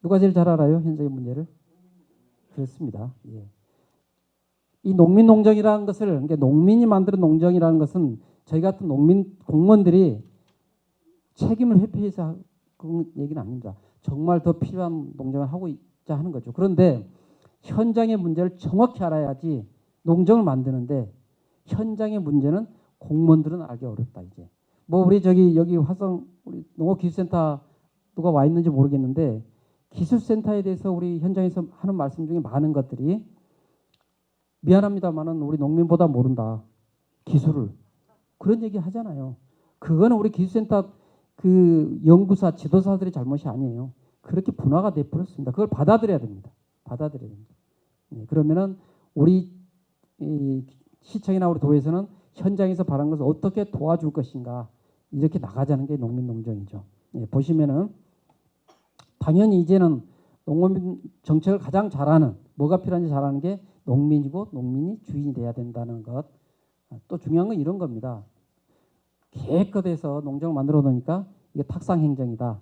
누가 제일 잘 알아요? 현장의 문제를? 그렇습니다. 예. 이 농민농정이라는 것을, 그러니까 농민이 만드는 농정이라는 것은 저희 같은 농민 공무원들이 책임을 회피해서 그런 얘기는 아닙니다. 정말 더 필요한 농정을 하고 있자 하는 거죠. 그런데 현장의 문제를 정확히 알아야지 농정을 만드는데 현장의 문제는 공무원들은 알기 어렵다 이제. 뭐 우리 여기 화성 우리 농업기술센터 누가 와 있는지 모르겠는데 기술센터에 대해서 우리 현장에서 하는 말씀 중에 많은 것들이 미안합니다만은 우리 농민보다 모른다 기술을 그런 얘기 하잖아요. 그거는 우리 기술센터 그 연구사 지도사들의 잘못이 아니에요. 그렇게 분화가 돼 버렸습니다. 그걸 받아들여야 됩니다. 받아들여야 됩니다. 네, 그러면은 우리 시청이나 우리 도에서는 현장에서 바라는 것을 어떻게 도와줄 것인가 이렇게 나가자는 게 농민농정이죠. 네, 보시면은 당연히 이제는 농민 정책을 가장 잘하는 뭐가 필요한지 잘하는 게 농민이고 농민이 주인이 돼야 된다는 것. 또 중요한 건 이런 겁니다. 계획껏해서 농정을 만들어 놓으니까 이게 탁상행정이다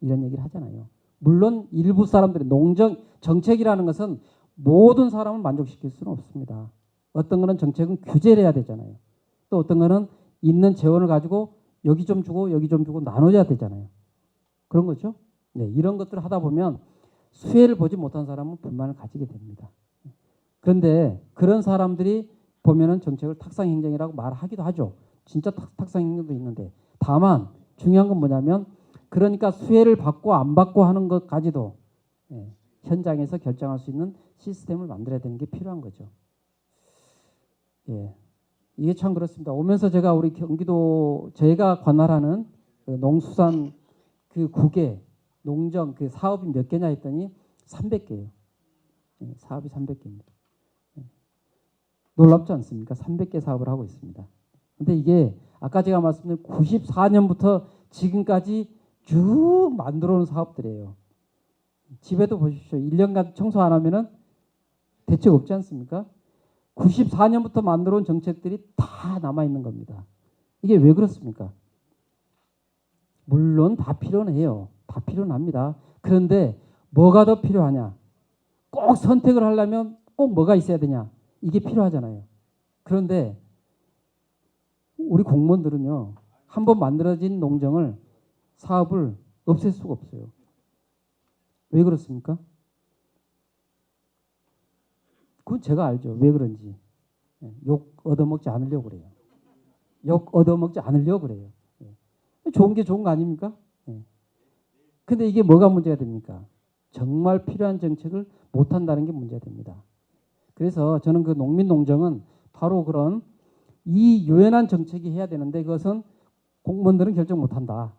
이런 얘기를 하잖아요. 물론 일부 사람들이 농정 정책이라는 것은 모든 사람을 만족시킬 수는 없습니다. 어떤 거는 정책은 규제를 해야 되잖아요. 또 어떤 거는 있는 재원을 가지고 여기 좀 주고 여기 좀 주고 나눠야 되잖아요. 그런 거죠. 네, 이런 것들을 하다 보면 수혜를 보지 못한 사람은 불만을 가지게 됩니다. 그런데 그런 사람들이 보면은 정책을 탁상행정이라고 말하기도 하죠. 진짜 탁상행정도 있는데 다만 중요한 건 뭐냐면 그러니까 수혜를 받고 안 받고 하는 것까지도 현장에서 결정할 수 있는 시스템을 만들어야 되는 게 필요한 거죠. 예, 이게 참 그렇습니다. 오면서 제가 우리 경기도 제가 관할하는 그 농수산 그 국외 농정 그 사업이 몇 개냐 했더니 300개예요. 예, 사업이 300개입니다. 놀랍지 않습니까? 300개 사업을 하고 있습니다. 근데 이게 아까 제가 말씀드린 94년부터 지금까지 쭉 만들어 놓은 사업들이에요. 집에도 보십시오. 1년간 청소 안 하면은 대책 없지 않습니까? 94년부터 만들어 온 정책들이 다 남아 있는 겁니다. 이게 왜 그렇습니까? 물론 다 필요는 해요. 다 필요는 합니다. 그런데 뭐가 더 필요하냐? 꼭 선택을 하려면 꼭 뭐가 있어야 되냐? 이게 필요하잖아요. 그런데 우리 공무원들은요. 한번 만들어진 농정을 사업을 없앨 수가 없어요. 왜 그렇습니까? 그건 제가 알죠. 왜 그런지. 욕 얻어먹지 않으려고 그래요. 욕 얻어먹지 않으려고 그래요. 좋은 게 좋은 거 아닙니까? 근데 이게 뭐가 문제가 됩니까? 정말 필요한 정책을 못한다는 게 문제가 됩니다. 그래서 저는 그 농민농정은 바로 그런 이 유연한 정책이 해야 되는데 그것은 공무원들은 결정 못한다.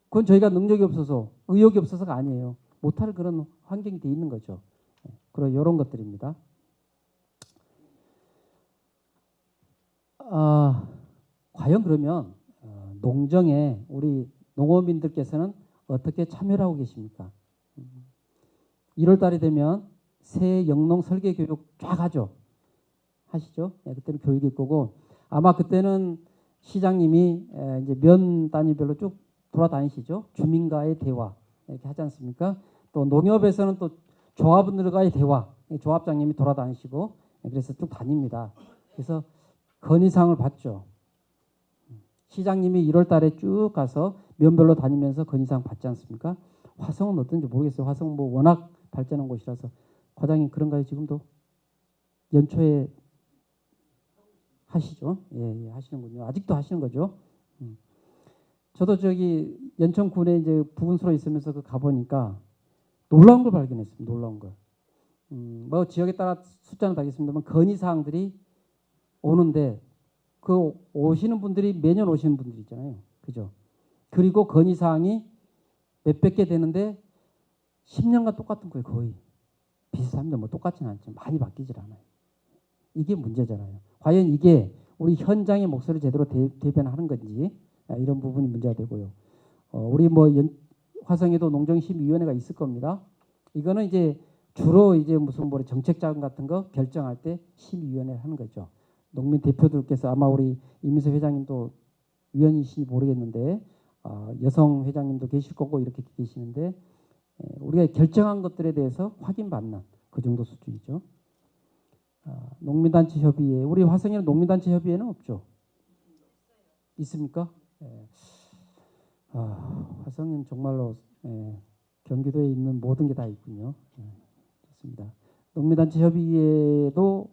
그건 저희가 능력이 없어서 의욕이 없어서가 아니에요. 못할 그런 환경이 돼 있는 거죠. 그런 이런 것들입니다. 과연 그러면 농정에 우리 농어민들께서는 어떻게 참여를 하고 계십니까? 1월 달이 되면 새 영농 설계 교육 쫙 하죠. 하시죠? 그때는 교육일 거고 아마 그때는 시장님이 이제 면 단위별로 쭉 돌아다니시죠. 주민과의 대화 이렇게 하지 않습니까? 또 농협에서는 또 조합원들과의 대화, 조합장님이 돌아다니시고 그래서 쭉 다닙니다. 그래서 건의사항을 받죠. 시장님이 1월 달에 쭉 가서 면별로 다니면서 건의사항 받지 않습니까? 화성은 어떤지 모르겠어요. 화성은 뭐 워낙 발전한 곳이라서 과장님 그런가요? 지금도 연초에 하시죠? 예, 하시는군요. 아직도 하시는 거죠. 저도 저기 연천군에 이제 부군수로 있으면서 그 가보니까 놀라운 걸 발견했습니다. 놀라운 걸. 뭐 지역에 따라 숫자는 다르겠습니다만 건의사항들이 오는데 그 오시는 분들이 매년 오시는 분들 있잖아요. 그죠? 그리고 건의사항이 몇백 개 되는데 10년간 똑같은 거예요. 거의. 비슷합니다. 뭐 똑같지는 않지만 많이 바뀌질 않아요. 이게 문제잖아요. 과연 이게 우리 현장의 목소리를 제대로 대변하는 건지 이런 부분이 문제가 되고요. 우리 뭐 화성에도 농정심의위원회가 있을 겁니다. 이거는 이제 주로 이제 무슨 뭐 정책 자금 같은 거 결정할 때 심의위원회 하는 거죠. 농민 대표들께서 아마 우리 이민수 회장님도 위원이신지 모르겠는데 여성 회장님도 계실 거고 이렇게 계시는데 우리가 결정한 것들에 대해서 확인받는 그 정도 수준이죠. 농민단체 협의회, 우리 화성에는 농민단체 협의회는 없죠? 있습니까? 화성은 정말로 경기도에 있는 모든 게 다 있군요. 좋습니다. 농민단체 협의회도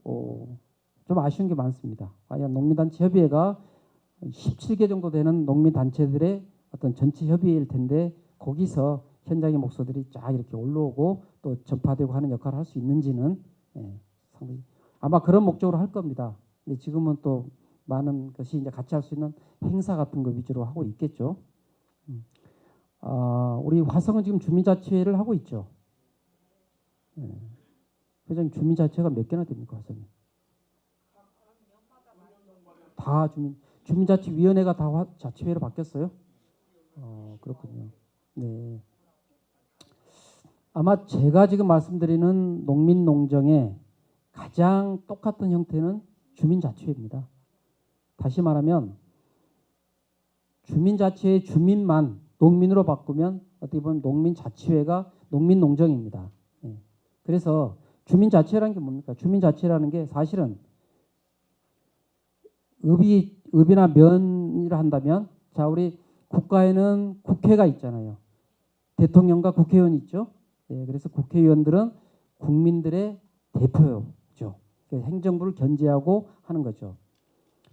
좀 아쉬운 게 많습니다. 과연 농민단체 협의회가 17개 정도 되는 농민단체들의 어떤 전체 협의회일 텐데 거기서 현장의 목소리들이 쫙 이렇게 올라오고 또 전파되고 하는 역할을 할 수 있는지는 상당히 아마 그런 목적으로 할 겁니다. 근데 지금은 또 많은 것이 이제 같이 할 수 있는 행사 같은 거 위주로 하고 있겠죠. 우리 화성은 지금 주민자치회를 하고 있죠. 회장님 주민자치회가 몇 개나 됩니까 화성이? 다 주민자치위원회가 다 자치회로 바뀌었어요? 그렇군요. 네. 아마 제가 지금 말씀드리는 농민농정의 가장 똑같은 형태는 주민자치회입니다. 다시 말하면 주민자치회 주민만 농민으로 바꾸면 어떻게 보면 농민자치회가 농민농정입니다. 그래서 주민자치회라는 게 뭡니까? 주민자치회라는 게 사실은 읍이나 면이라 한다면 자 우리 국가에는 국회가 있잖아요. 대통령과 국회의원이 있죠. 그래서 국회의원들은 국민들의 대표죠. 행정부를 견제하고 하는 거죠.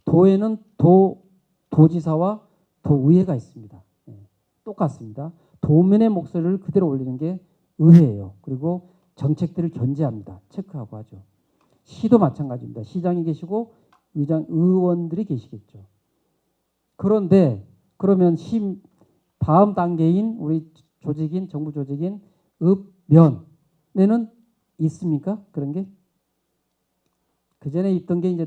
도에는 도지사와 도의회가 있습니다. 똑같습니다. 도민의 목소리를 그대로 올리는 게 의회예요. 그리고 정책들을 견제합니다. 체크하고 하죠. 시도 마찬가지입니다. 시장이 계시고 의원들이 계시겠죠. 그런데 그러면 다음 단계인 우리 조직인 정부 조직인 읍면에는 있습니까? 그런 게? 그 전에 있던 게 이제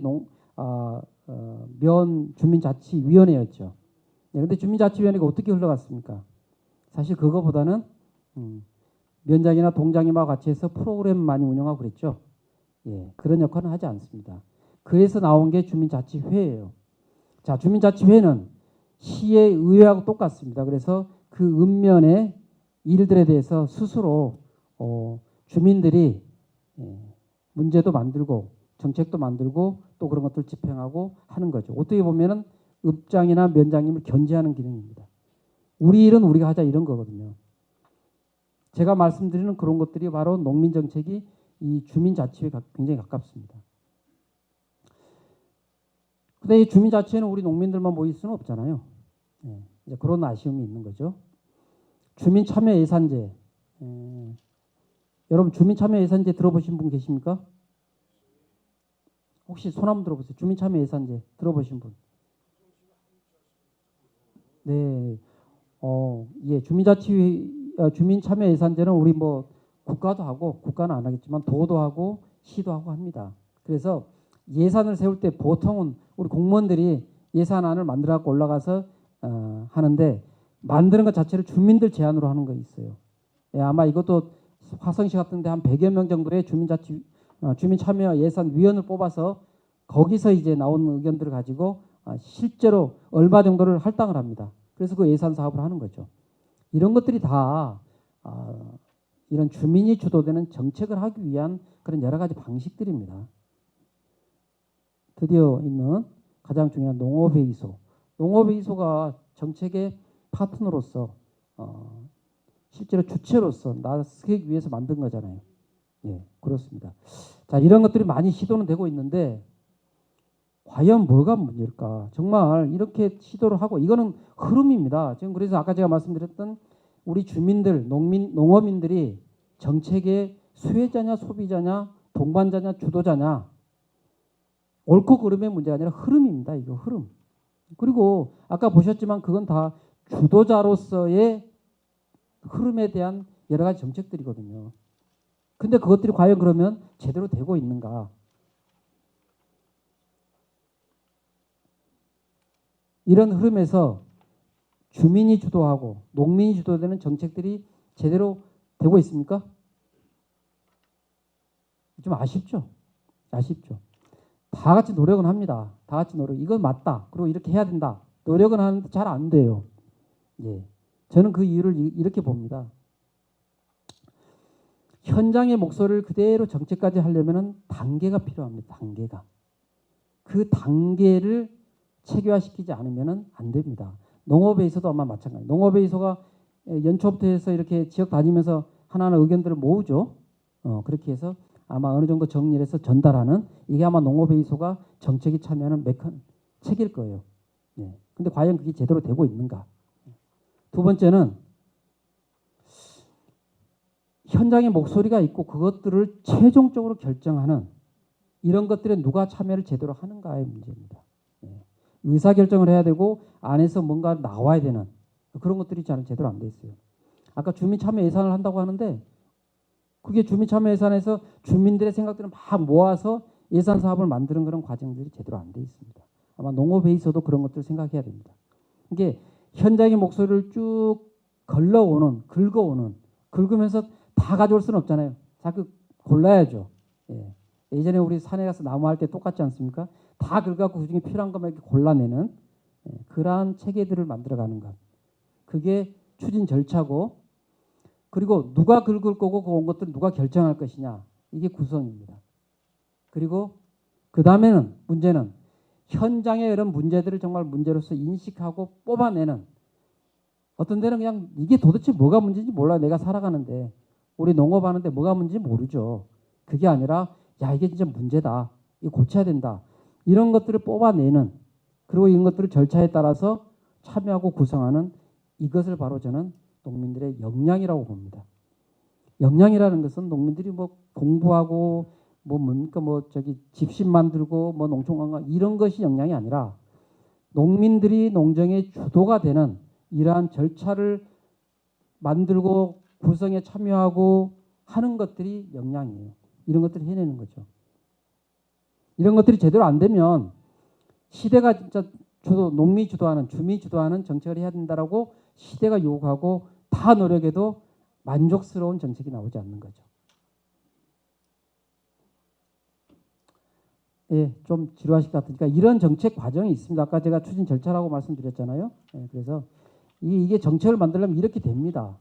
면 주민자치위원회였죠. 그런데 주민자치위원회가 어떻게 흘러갔습니까? 사실 그거보다는 면장이나 동장님하고 같이 해서 프로그램 많이 운영하고 그랬죠. 그런 역할은 하지 않습니다. 그래서 나온 게 주민자치회예요. 자, 주민자치회는 시의 의회하고 똑같습니다. 그래서 그 읍면의 일들에 대해서 스스로 주민들이 문제도 만들고 정책도 만들고 또 그런 것들 집행하고 하는 거죠. 어떻게 보면은 읍장이나 면장님을 견제하는 기능입니다. 우리 일은 우리가 하자 이런 거거든요. 제가 말씀드리는 그런 것들이 바로 농민정책이 이 주민자치회에 굉장히 가깝습니다. 근데 이 주민자치회는 우리 농민들만 모일 수는 없잖아요. 이제 그런 아쉬움이 있는 거죠. 주민참여예산제. 여러분 주민참여예산제 들어보신 분 계십니까? 혹시 손 한번 들어보세요. 주민참여예산제 들어보신 분. 네. 주민참여예산제는 우리 뭐 국가도 하고 국가는 안 하겠지만 도도 하고 시도 하고 합니다. 그래서 예산을 세울 때 보통은 우리 공무원들이 예산안을 만들어 갖고 올라가서 하는데 만드는 것 자체를 주민들 제안으로 하는 거 있어요. 아마 이것도 화성시 같은 데 한 100여 명 정도의 주민참여 예산위원을 뽑아서 거기서 이제 나온 의견들을 가지고 실제로 얼마 정도를 할당을 합니다. 그래서 그 예산 사업을 하는 거죠. 이런 것들이 다 이런 주민이 주도되는 정책을 하기 위한 그런 여러 가지 방식들입니다. 드디어 있는 가장 중요한 농업회의소. 농업회의소가 정책의 파트너로서 실제로 주체로서 나서기 위해서 만든 거잖아요. 그렇습니다. 자, 이런 것들이 많이 시도는 되고 있는데 과연 뭐가 문제일까? 정말 이렇게 시도를 하고 이거는 흐름입니다. 지금 그래서 아까 제가 말씀드렸던 우리 주민들, 농어민들이 정책의 수혜자냐 소비자냐 동반자냐 주도자냐 옳고 그름의 문제가 아니라 흐름입니다. 이거 흐름. 그리고 아까 보셨지만 그건 다 주도자로서의 흐름에 대한 여러 가지 정책들이거든요. 근데 그것들이 과연 그러면 제대로 되고 있는가? 이런 흐름에서 주민이 주도하고 농민이 주도되는 정책들이 제대로 되고 있습니까? 좀 아쉽죠. 아쉽죠. 다 같이 노력은 합니다. 다 같이 노력. 이건 맞다. 그리고 이렇게 해야 된다. 노력은 하는데 잘 안 돼요. 예. 저는 그 이유를 이렇게 봅니다. 현장의 목소리를 그대로 정책까지 하려면 단계가 필요합니다. 단계가. 그 단계를 체계화시키지 않으면 안 됩니다. 농업에서도 아마 마찬가지. 농업에서가 연초부터 해서 이렇게 지역 다니면서 하나하나 의견들을 모으죠. 그렇게 해서 아마 어느 정도 정리를 해서 전달하는 이게 아마 농업회의소가 정책에 참여하는 책일 거예요. 네. 근데 과연 그게 제대로 되고 있는가? 두 번째는 현장의 목소리가 있고 그것들을 최종적으로 결정하는 이런 것들에 누가 참여를 제대로 하는가의 문제입니다. 네. 의사결정을 해야 되고 안에서 뭔가 나와야 되는 그런 것들이 잘 제대로 안 돼 있어요. 아까 주민참여 예산을 한다고 하는데 그게 주민참여 예산에서 주민들의 생각들을 막 모아서 예산 사업을 만드는 그런 과정들이 제대로 안 돼 있습니다. 아마 농업회의소도 그런 것들을 생각해야 됩니다. 이게 현장의 목소리를 쭉 긁어오는 긁으면서 다 가져올 수는 없잖아요. 자꾸 골라야죠. 예. 예전에 우리 산에 가서 나무 할 때 똑같지 않습니까? 다 긁어갖고 그중에 필요한 것만 이렇게 골라내는 그러한 체계들을 만들어가는 것. 그게 추진 절차고 그리고 누가 긁을 거고 그런 것들을 누가 결정할 것이냐. 이게 구성입니다. 그리고 그 다음에는 문제는 현장의 이런 문제들을 정말 문제로서 인식하고 뽑아내는 어떤 데는 그냥 이게 도대체 뭐가 문제인지 몰라. 내가 살아가는데 우리 농업하는데 뭐가 문제인지 모르죠. 그게 아니라 야 이게 진짜 문제다. 이거 고쳐야 된다. 이런 것들을 뽑아내는 그리고 이런 것들을 절차에 따라서 참여하고 구성하는 이것을 바로 저는 농민들의 역량이라고 봅니다. 역량이라는 것은 농민들이 뭐 공부하고 뭐 뭡니까 뭐 저기 집신 만들고 뭐 농촌관광 이런 것이 역량이 아니라 농민들이 농정의 주도가 되는 이러한 절차를 만들고 구성에 참여하고 하는 것들이 역량이에요. 이런 것들을 해내는 거죠. 이런 것들이 제대로 안 되면 시대가 진짜 농민이 주도하는 주민이 주도하는 정책을 해야 된다라고 시대가 요구하고 다 노력해도 만족스러운 정책이 나오지 않는 거죠. 예, 좀 지루하실 것 같으니까 이런 정책 과정이 있습니다. 아까 제가 추진 절차라고 말씀드렸잖아요. 예, 그래서 이게 정책을 만들려면 이렇게 됩니다.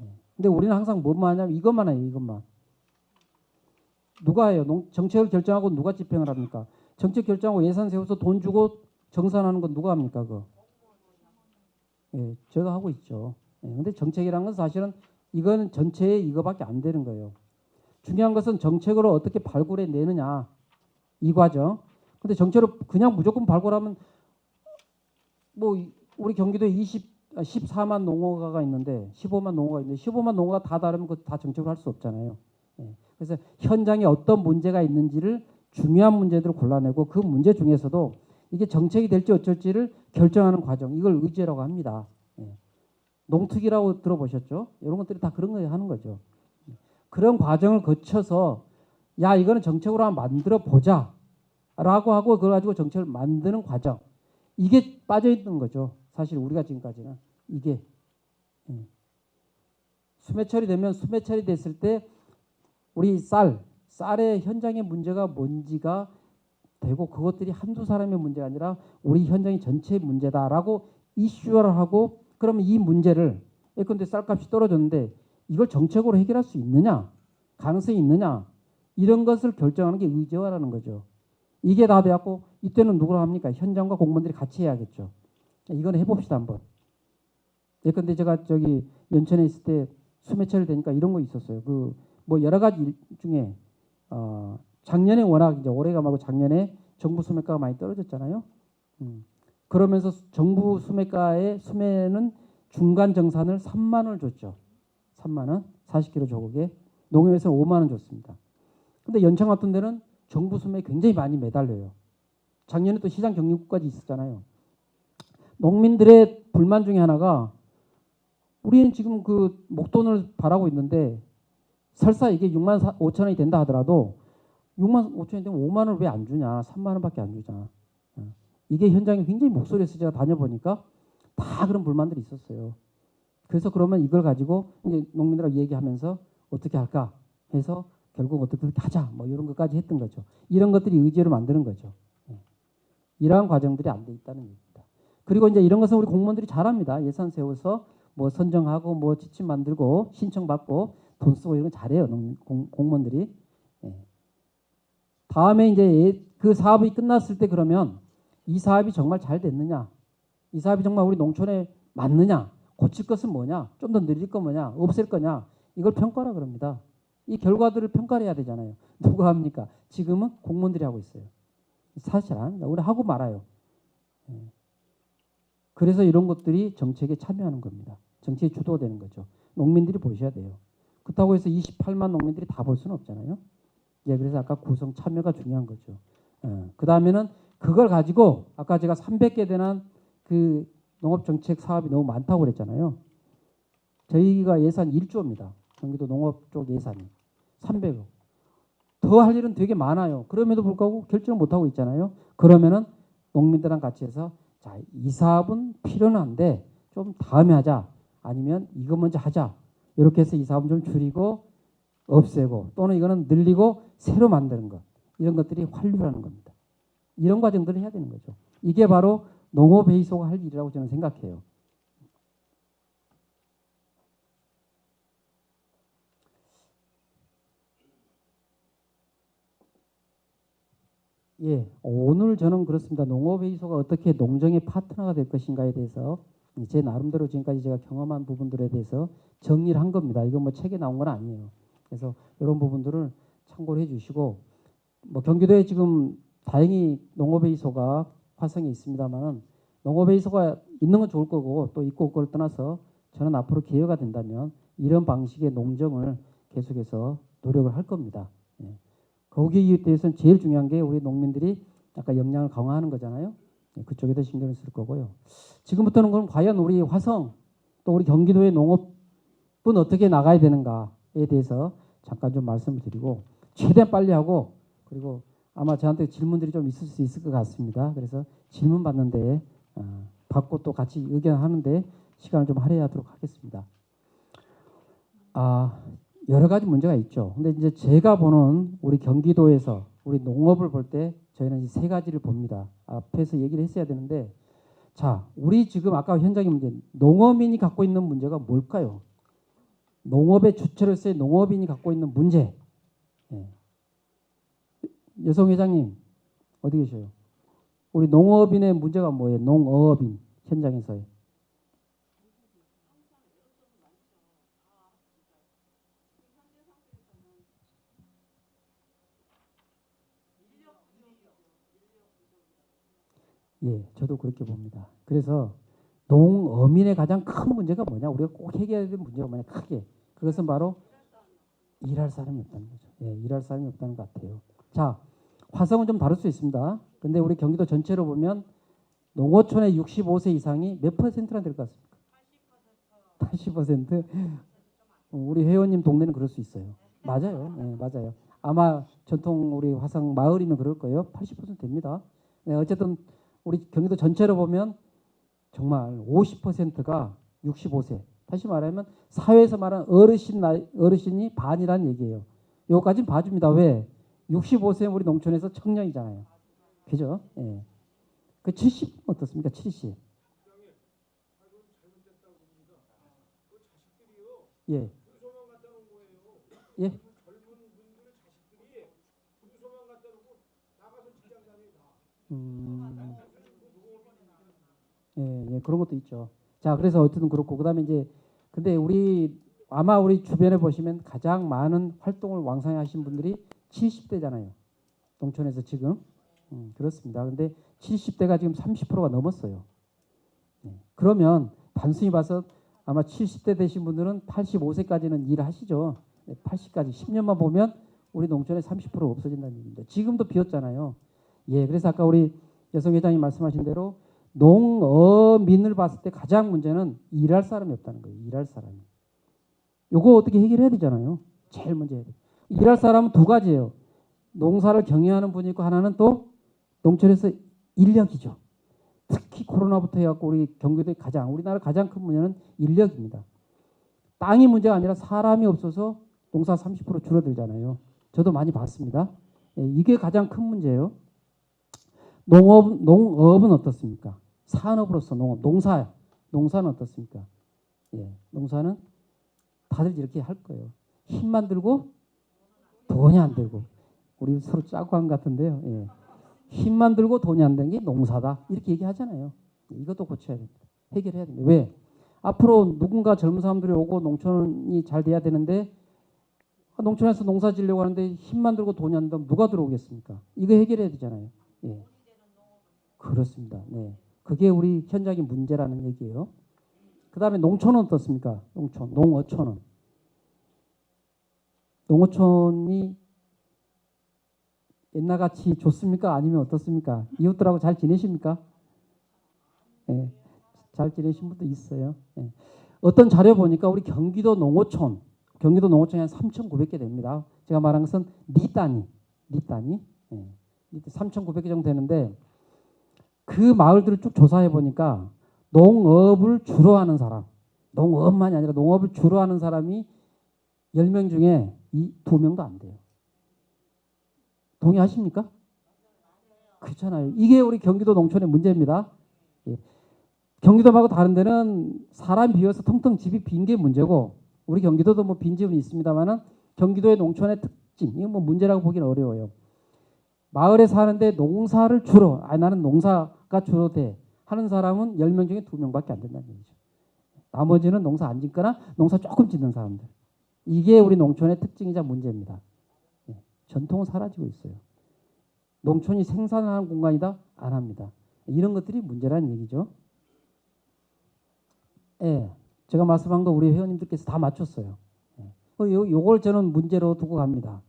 예, 근데 우리는 항상 뭐만 하냐면 이것만 해요. 이것만. 누가 해요? 정책을 결정하고 누가 집행을 합니까? 정책 결정하고 예산 세워서 돈 주고 정산하는 건 누가 합니까? 그거? 예, 제가 하고 있죠. 예, 근데 정책이라는 건 사실은 이거는 전체에 이거밖에 안 되는 거예요. 중요한 것은 정책으로 어떻게 발굴해 내느냐 이 과정. 근데 정책으로 그냥 무조건 발굴하면 뭐 우리 경기도에 14만 농어가가 있는데 15만 농어가 있는데 15만 농어가 다 다르면 그거 다 정책으로 할 수 없잖아요. 예, 그래서 현장에 어떤 문제가 있는지를 중요한 문제들을 골라내고 그 문제 중에서도 이게 정책이 될지 어쩔지를 결정하는 과정 이걸 의제라고 합니다. 예. 농특위라고 들어보셨죠? 이런 것들이 다 그런 거 하는 거죠. 그런 과정을 거쳐서 야 이거는 정책으로 한번 만들어 보자 라고 하고 그걸 가지고 정책을 만드는 과정 이게 빠져 있는 거죠. 사실 우리가 지금까지는 이게 수매철이 되면 수매철이 됐을 때 우리 쌀의 현장의 문제가 뭔지가 되고 그것들이 한두 사람의 문제가 아니라 우리 현장의 전체의 문제다라고 이슈화를 하고 그러면 이 문제를 예컨대 쌀값이 떨어졌는데 이걸 정책으로 해결할 수 있느냐 가능성이 있느냐 이런 것을 결정하는 게 의제화라는 거죠. 이게 다 돼갖고 이때는 누구랑 합니까? 현장과 공무원들이 같이 해야겠죠. 이건 해봅시다 한번. 예컨대 제가 저기 연천에 있을 때 수매철이 되니까 이런 거 있었어요. 그 뭐 여러 가지 일 중에 작년에 워낙 이제 올해가 말고 작년에 정부 수매가가 많이 떨어졌잖아요. 그러면서 정부 수매는 중간 정산을 3만 원을 줬죠. 3만 원 40kg 조국에 농협에서 5만 원 줬습니다. 근데 연천 같은 데는 정부 수매에 굉장히 많이 매달려요. 작년에 또 시장 경영국까지 있었잖아요. 농민들의 불만 중에 하나가 우리는 지금 그 목돈을 바라고 있는데 설사 이게 6만 5천 원이 된다 하더라도 6만 5천 원이 되면 5만 원을 왜 안 주냐? 3만 원밖에 안 주잖아. 이게 현장에 굉장히 목소리에서 제가 다녀보니까 다 그런 불만들이 있었어요. 그래서 그러면 이걸 가지고 이제 농민들하고 얘기하면서 어떻게 할까 해서 결국 어떻게 하자 뭐 이런 것까지 했던 거죠. 이런 것들이 의제로 만드는 거죠. 이러한 과정들이 안 돼 있다는 얘기입니다. 그리고 이제 이런 것은 우리 공무원들이 잘합니다. 예산 세워서 뭐 선정하고 뭐 지침 만들고 신청받고 돈 쓰고 이런 거 잘해요. 공무원들이. 다음에 이제 그 사업이 끝났을 때 그러면 이 사업이 정말 잘 됐느냐, 이 사업이 정말 우리 농촌에 맞느냐, 고칠 것은 뭐냐, 좀 더 늘릴 거 뭐냐, 없앨 거냐, 이걸 평가라 그럽니다. 이 결과들을 평가를 해야 되잖아요. 누가 합니까? 지금은 공무원들이 하고 있어요. 사실 안 합니다. 우리 하고 말아요. 그래서 이런 것들이 정책에 참여하는 겁니다. 정책에 주도되는 거죠. 농민들이 보셔야 돼요. 그렇다고 해서 28만 농민들이 다 볼 수는 없잖아요. 그래서 아까 구성 참여가 중요한 거죠. 그 다음에는 그걸 가지고 아까 제가 300개 되는 그 농업정책 사업이 너무 많다고 그랬잖아요. 저희가 예산 1조입니다. 경기도 농업 쪽 예산이 300억. 더 할 일은 되게 많아요. 그럼에도 불구하고 결정을 못하고 있잖아요. 그러면은 농민들랑 같이 해서 자, 이 사업은 필요는 한데 좀 다음에 하자. 아니면 이거 먼저 하자. 이렇게 해서 이 사업은 좀 줄이고 없애고 또는 이거는 늘리고 새로 만드는 것. 이런 것들이 환류라는 겁니다. 이런 과정들을 해야 되는 거죠. 이게 바로 농업회의소가 할 일이라고 저는 생각해요. 오늘 저는 그렇습니다. 농업회의소가 어떻게 농정의 파트너가 될 것인가에 대해서 제 나름대로 지금까지 제가 경험한 부분들에 대해서 정리를 한 겁니다. 이건 뭐 책에 나온 건 아니에요. 그래서 이런 부분들을 참고를 해주시고 뭐 경기도에 지금 다행히 농업회의소가 활성에 있습니다만은 농업회의소가 있는 건 좋을 거고 또 있고 없고를 떠나서 저는 앞으로 기회가 된다면 이런 방식의 농정을 계속해서 노력을 할 겁니다. 거기에 대해서는 제일 중요한 게 우리 농민들이 아까 역량을 강화하는 거잖아요. 그쪽에도 신경을 쓸 거고요. 지금부터는 그럼 과연 우리 화성 또 우리 경기도의 농업은 어떻게 나가야 되는가에 대해서 잠깐 좀 말씀을 드리고 최대한 빨리 하고 그리고 아마 저한테 질문들이 좀 있을 수 있을 것 같습니다. 그래서 질문 받는데 받고 또 같이 의견하는데 시간을 좀 할애하도록 하겠습니다. 여러 가지 문제가 있죠. 근데 이제 제가 보는 우리 경기도에서 우리 농업을 볼 때 저희는 이 세 가지를 봅니다. 앞에서 얘기를 했어야 되는데 자, 우리 지금 아까 현장의 문제 농어민이 갖고 있는 문제가 뭘까요? 농업의 주체로서의 농업인이 갖고 있는 문제. 여성 회장님 어디 계셔요? 우리 농업인의 문제가 뭐예요? 농어민 현장에서의. 저도 그렇게 봅니다. 그래서 농어민의 가장 큰 문제가 뭐냐? 우리가 꼭 해결해야 될 문제가 뭐냐? 크게. 그것은 바로 일할 사람이 없다는 거죠. 일할 사람이 없다는 것 같아요. 자, 화성은 좀 다를 수 있습니다. 근데 우리 경기도 전체로 보면 농어촌의 65세 이상이 몇 퍼센트나 될 것 같습니까? 80%? 우리 회원님 동네는 그럴 수 있어요. 맞아요. 맞아요. 아마 전통 우리 화성 마을이면 그럴 거예요. 80% 됩니다. 어쨌든 우리 경기도 전체로 보면 정말 50%가 65세. 다시 말하면 사회에서 말하는 어르신이 반이라는 얘기예요. 요까지는 봐줍니다. 왜? 65세 우리 농촌에서 청년이잖아요. 그죠? 그 70 어떻습니까? 70. 예. 그런 것도 있죠. 자, 그래서 어쨌든 그렇고 그다음에 이제 근데 아마 우리 주변에 보시면 가장 많은 활동을 왕성히 하신 분들이 70대잖아요. 농촌에서 지금 그렇습니다. 근데 70대가 지금 30%가 넘었어요. 그러면 단순히 봐서 아마 70대 되신 분들은 85세까지는 일하시죠. 80까지 10년만 보면 우리 농촌에 30% 없어진다는 얘기입니다. 지금도 비었잖아요. 그래서 아까 우리 배성 회장이 말씀하신 대로 농어민을 봤을 때 가장 문제는 일할 사람이 없다는 거예요. 일할 사람이. 요거 어떻게 해결해야 되잖아요. 제일 먼저 해야 돼요. 일할 사람은 두 가지예요. 농사를 경영하는 분이 있고 하나는 또 농촌에서 인력이죠. 특히 코로나부터 해갖고 우리 경기도의 우리나라 가장 큰 문제는 인력입니다. 땅이 문제가 아니라 사람이 없어서 농사 30% 줄어들잖아요. 저도 많이 봤습니다. 예, 이게 가장 큰 문제예요. 농업은 어떻습니까? 산업으로서 농사는 어떻습니까? 예, 농사는 다들 이렇게 할 거예요. 힘만 들고 돈이 안 들고. 우리 서로 짜고 한 것 같은데요. 예. 힘만 들고 돈이 안 되는 게 농사다. 이렇게 얘기하잖아요. 이것도 고쳐야 됩니다. 해결해야 됩니다. 왜? 앞으로 누군가 젊은 사람들이 오고 농촌이 잘 돼야 되는데 농촌에서 농사 지으려고 하는데 힘만 들고 돈이 안 된다면 누가 들어오겠습니까? 이거 해결해야 되잖아요. 예. 그렇습니다. 네. 그게 우리 현장의 문제라는 얘기예요. 그 다음에 농촌은 어떻습니까? 농어촌은. 농어촌이 옛날같이 좋습니까? 아니면 어떻습니까? 이웃들하고 잘 지내십니까? 예, 잘 지내신 분도 있어요. 예. 어떤 자료 보니까 우리 경기도 농어촌이 한 3,900개 됩니다. 제가 말한 것은 리 단위. 예. 3,900개 정도 되는데 그 마을들을 쭉 조사해 보니까 농업을 주로 하는 사람, 농업만이 아니라 농업을 주로 하는 사람이 10명 중에 2명도 안 돼요. 동의하십니까? 그렇잖아요. 이게 우리 경기도 농촌의 문제입니다. 예. 경기도 말고 다른 데는 사람 비어서 텅텅 집이 빈 게 문제고 우리 경기도도 뭐 빈 집은 있습니다만은 경기도의 농촌의 특징, 이건 뭐 문제라고 보기는 어려워요. 마을에 사는데 농사를 주로, 나는 농사가 주로 돼 하는 사람은 10명 중에 2명밖에 안 된다는 얘기죠. 나머지는 농사 안 짓거나 농사 조금 짓는 사람들. 이게 우리 농촌의 특징이자 문제입니다. 전통은 사라지고 있어요. 농촌이 생산하는 공간이다? 안 합니다. 이런 것들이 문제라는 얘기죠. 예, 제가 말씀한 거 우리 회원님들께서 다 맞췄어요. 요걸 저는 문제로 두고 갑니다.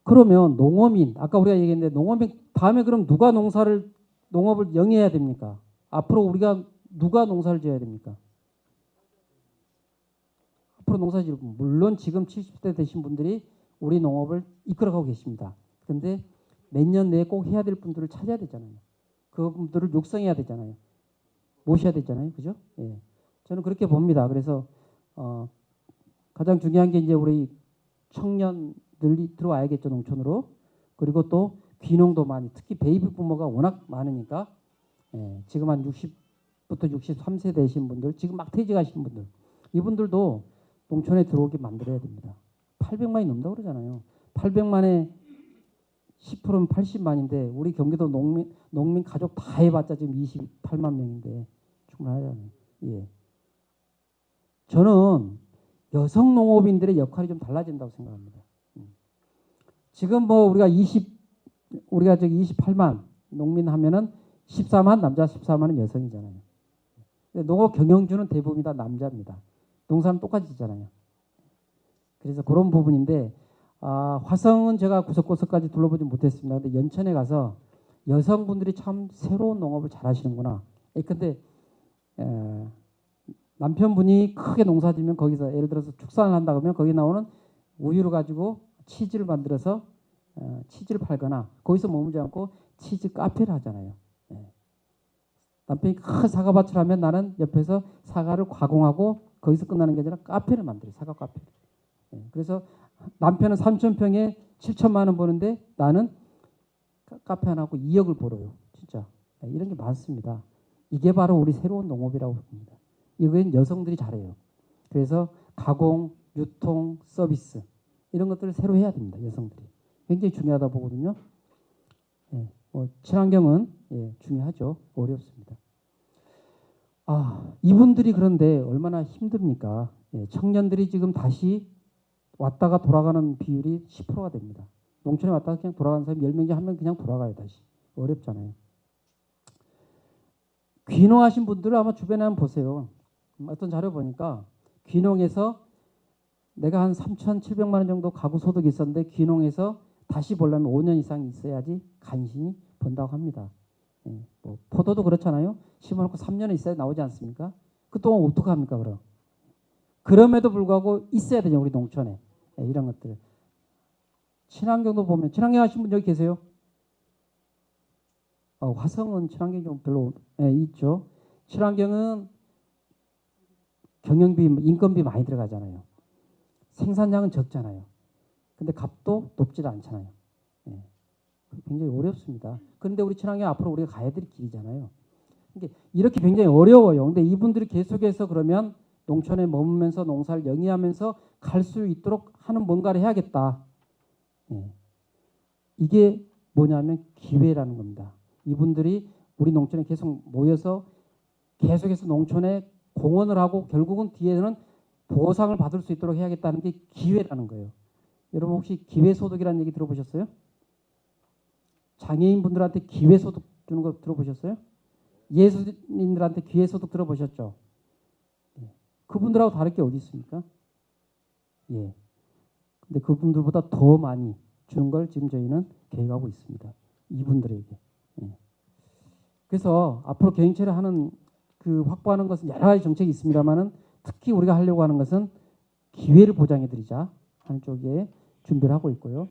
그러면 농어민, 아까 우리가 얘기했는데 농어민 다음에 그럼 누가 농업을 영위해야 됩니까? 앞으로 우리가 누가 농사를 지어야 됩니까? 앞으로 농사 지을 분, 물론 지금 70대 되신 분들이 우리 농업을 이끌어가고 계십니다. 그런데 몇 년 내에 꼭 해야 될 분들을 찾아야 되잖아요. 그분들을 육성해야 되잖아요. 모셔야 되잖아요. 그죠? 예. 저는 그렇게 봅니다. 그래서 가장 중요한 게 이제 우리 청년들이 들어와야겠죠. 농촌으로. 그리고 또 귀농도 많이, 특히 베이비 부모가 워낙 많으니까 지금 한 60부터 63세 되신 분들, 지금 막 퇴직하신 분들, 이분들도 농촌에 들어오게 만들어야 됩니다. 800만이 넘다고 그러잖아요. 800만에 10%면 80만인데 우리 경기도 농민 가족 다 해봤자 지금 28만 명인데 충분하잖아요. 예. 저는 여성 농업인들의 역할이 좀 달라진다고 생각합니다. 지금 뭐 우리가 28만 농민 하면은 14만 남자 14만은 여성이잖아요. 농업 경영주는 대부분이 다 남자입니다. 농사는 똑같이 짓잖아요. 그래서 그런 부분인데 화성은 제가 구석구석까지 둘러보지 못했습니다. 근데 연천에 가서 여성분들이 참 새로운 농업을 잘 하시는구나. 근데 남편분이 크게 농사 지면 거기서 예를 들어서 축산을 한다 그러면 거기 나오는 우유를 가지고 치즈를 만들어서 치즈를 팔거나 거기서 머물지 않고 치즈 카페를 하잖아요. 남편이 큰 사과밭을 하면 나는 옆에서 사과를 가공하고 거기서 끝나는 게 아니라 카페를 만들어요. 사과 카페를. 그래서 남편은 3,000평에 7천만 원 버는데 나는 카페 하나 하고 2억을 벌어요. 진짜. 이런 게 많습니다. 이게 바로 우리 새로운 농업이라고 봅니다. 이건 여성들이 잘해요. 그래서 가공, 유통, 서비스 이런 것들을 새로 해야 됩니다. 여성들이. 굉장히 중요하다 보거든요. 친환경은 중요하죠. 어렵습니다. 이분들이 그런데 얼마나 힘듭니까? 청년들이 지금 다시 왔다가 돌아가는 비율이 10%가 됩니다. 농촌에 왔다가 그냥 돌아가는 사람이 10명 중에 1명 그냥 돌아가요. 다시. 어렵잖아요. 귀농하신 분들을 아마 주변에 한번 보세요. 어떤 자료 보니까 귀농해서 내가 한 3,700만 원 정도 가구 소득이 있었는데 귀농해서 다시 보려면 5년 이상 있어야지 간신히 번다고 합니다. 예, 뭐 포도도 그렇잖아요. 심어놓고 3년은 있어야 나오지 않습니까? 그동안 어떡합니까 그럼? 그럼에도 불구하고 있어야 되죠 우리 농촌에. 예, 이런 것들. 친환경도 보면 친환경 하신 분 여기 계세요? 화성은 친환경이 좀 별로 있죠. 친환경은 경영비, 인건비 많이 들어가잖아요. 생산량은 적잖아요. 근데 값도 높지 않잖아요. 예. 굉장히 어렵습니다. 그런데 우리 친환경 앞으로 우리가 가야 될 길이잖아요. 이렇게 굉장히 어려워요. 근데 이분들이 계속해서 그러면 농촌에 머무면서 농사를 영위하면서 갈 수 있도록 하는 뭔가를 해야겠다. 예. 이게 뭐냐면 기회라는 겁니다. 이분들이 우리 농촌에 계속 모여서 계속해서 농촌에 공헌을 하고 결국은 뒤에는 보상을 받을 수 있도록 해야겠다는 게 기회라는 거예요. 여러분 혹시 기회소득이라는 얘기 들어보셨어요? 장애인분들한테 기회소득 주는 거 들어보셨어요? 예술인들한테 기회소득 들어보셨죠? 예. 그분들하고 다를 게 어디 있습니까? 예. 근데 그분들보다 더 많이 주는 걸 지금 저희는 계획하고 있습니다. 이분들에게. 예. 그래서 앞으로 경영체를 하는 확보하는 것은 여러 가지 정책이 있습니다만은 특히 우리가 하려고 하는 것은 기회를 보장해드리자 하는 쪽에 준비를 하고 있고요.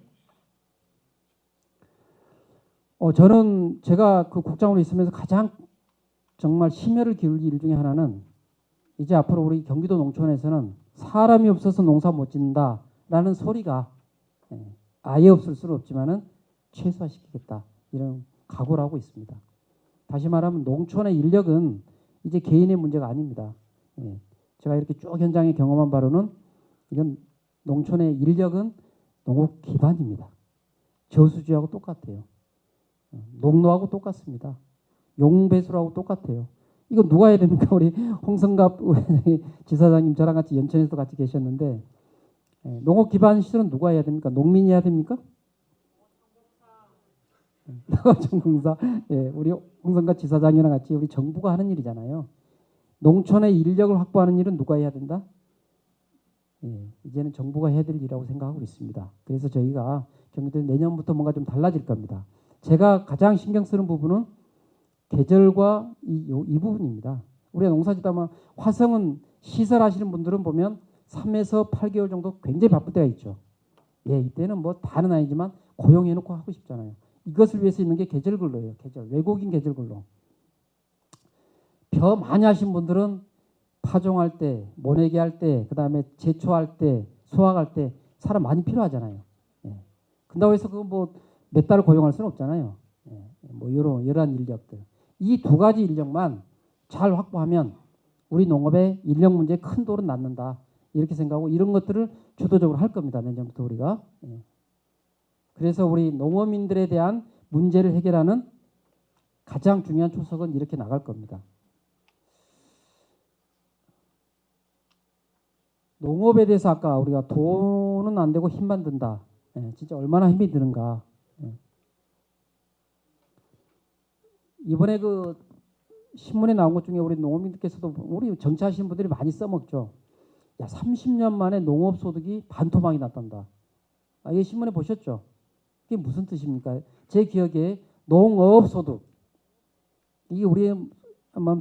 저는 제가 그 국장으로 있으면서 가장 정말 심혈을 기울일 일 중에 하나는 이제 앞으로 우리 경기도 농촌에서는 사람이 없어서 농사 못 짓는다라는 소리가 아예 없을 수는 없지만은 최소화시키겠다 이런 각오를 하고 있습니다. 다시 말하면 농촌의 인력은 이제 개인의 문제가 아닙니다. 예. 제가 이렇게 쭉 현장에 경험한 바로는 이건 농촌의 인력은 농업 기반입니다. 저수지하고 똑같아요. 농로하고 똑같습니다. 용배수하고 똑같아요. 이거 누가 해야 됩니까? 우리 홍성갑 지사장님 저랑 같이 연천에서 같이 계셨는데 농업 기반 시설은 누가 해야 됩니까? 농민이 해야 됩니까? 농업정공사. 예, 우리 홍성갑 지사장이랑 같이 우리 정부가 하는 일이잖아요. 농촌의 인력을 확보하는 일은 누가 해야 된다? 예, 이제는 정부가 해야 될 일이라고 생각하고 있습니다. 그래서 저희가 경기도에 내년부터 뭔가 좀 달라질 겁니다. 제가 가장 신경 쓰는 부분은 계절과 이 부분입니다. 우리가 농사짓다 보면 화성은 시설하시는 분들은 보면 3에서 8개월 정도 굉장히 바쁠 때가 있죠. 예, 이때는 뭐 다는 아니지만 고용해놓고 하고 싶잖아요. 이것을 위해서 있는 게 계절근로예요. 계절, 외국인 계절근로. 벼 많이 하신 분들은 파종할 때, 모내기 할 때, 그 다음에 제초할 때, 수확할 때 사람 많이 필요하잖아요. 예. 그런다고 해서 그거 뭐 몇 달을 고용할 수는 없잖아요. 예. 뭐 이러한 인력들. 이 두 가지 인력만 잘 확보하면 우리 농업의 인력 문제에 큰 돌은 낳는다. 이렇게 생각하고 이런 것들을 주도적으로 할 겁니다. 내년부터 우리가. 예. 그래서 우리 농어민들에 대한 문제를 해결하는 가장 중요한 초석은 이렇게 나갈 겁니다. 농업에 대해서 아까 우리가 돈은 안 되고 힘만 든다. 예, 진짜 얼마나 힘이 드는가. 예. 이번에 그 신문에 나온 것 중에 우리 농업인들께서도 우리 정치하시는 분들이 많이 써먹죠. 야, 30년 만에 농업 소득이 반토막이 났단다. 이 신문에 보셨죠? 그게 무슨 뜻입니까? 제 기억에 농업 소득. 이게 우리의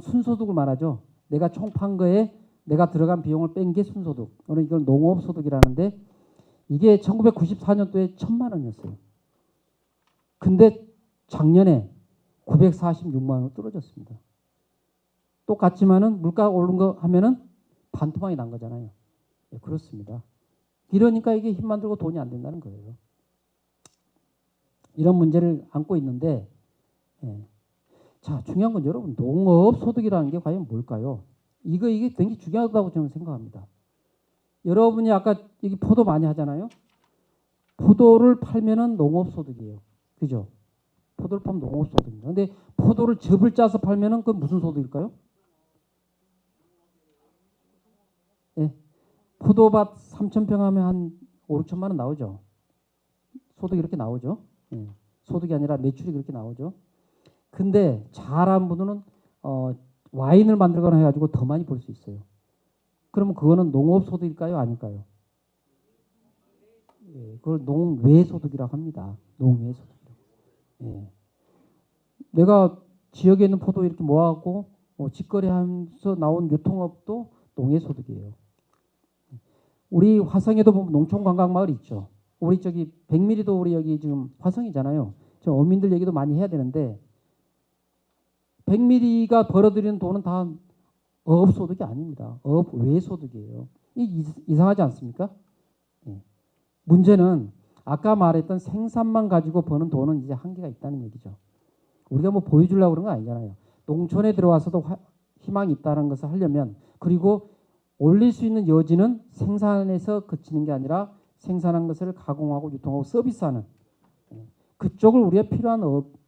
순소득을 말하죠. 내가 총 판 거에 내가 들어간 비용을 뺀 게 순소득. 오늘 이걸 농업소득이라는데 이게 1994년도에 1,000만 원이었어요. 근데 작년에 946만 원으로 떨어졌습니다. 똑같지만은 물가가 오른 거 하면은 반토막이 난 거잖아요. 네, 그렇습니다. 이러니까 이게 힘만 들고 돈이 안 된다는 거예요. 이런 문제를 안고 있는데, 예. 자, 중요한 건 여러분 농업소득이라는 게 과연 뭘까요? 이게 굉장히 중요하다고 저는 생각합니다. 여러분이 아까 여기 포도 많이 하잖아요. 포도를 팔면은 농업소득이에요. 그죠? 포도를 팔면 농업소득입니다. 근데 포도를 즙을 짜서 팔면은 그건 무슨 소득일까요? 예. 포도밭 3,000평 하면 한 5, 6천만 원 나오죠. 소득이 이렇게 나오죠. 예. 소득이 아니라 매출이 그렇게 나오죠. 근데 잘한 분은 와인을 만들거나 해가지고 더 많이 벌 수 있어요. 그러면 그거는 농업소득일까요? 아닐까요? 예, 그걸 농외소득이라고 합니다. 농외소득. 예. 내가 지역에 있는 포도 이렇게 모아갖고 직거래하면서 나온 유통업도 농해소득이에요. 우리 화성에도 보면 농촌관광마을 있죠. 우리 저기 백미리도 우리 여기 지금 화성이잖아요. 저 어민들 얘기도 많이 해야 되는데 백미리가 벌어들이는 돈은 다 어업소득이 아닙니다. 어업 외소득이에요. 이상하지 않습니까? 예. 문제는 아까 말했던 생산만 가지고 버는 돈은 이제 한계가 있다는 얘기죠. 우리가 뭐 보여주려고 그런 거 아니잖아요. 농촌에 들어와서도 희망이 있다는 것을 하려면, 그리고 올릴 수 있는 여지는 생산에서 그치는 게 아니라 생산한 것을 가공하고 유통하고 서비스하는 그쪽을 우리가 필요한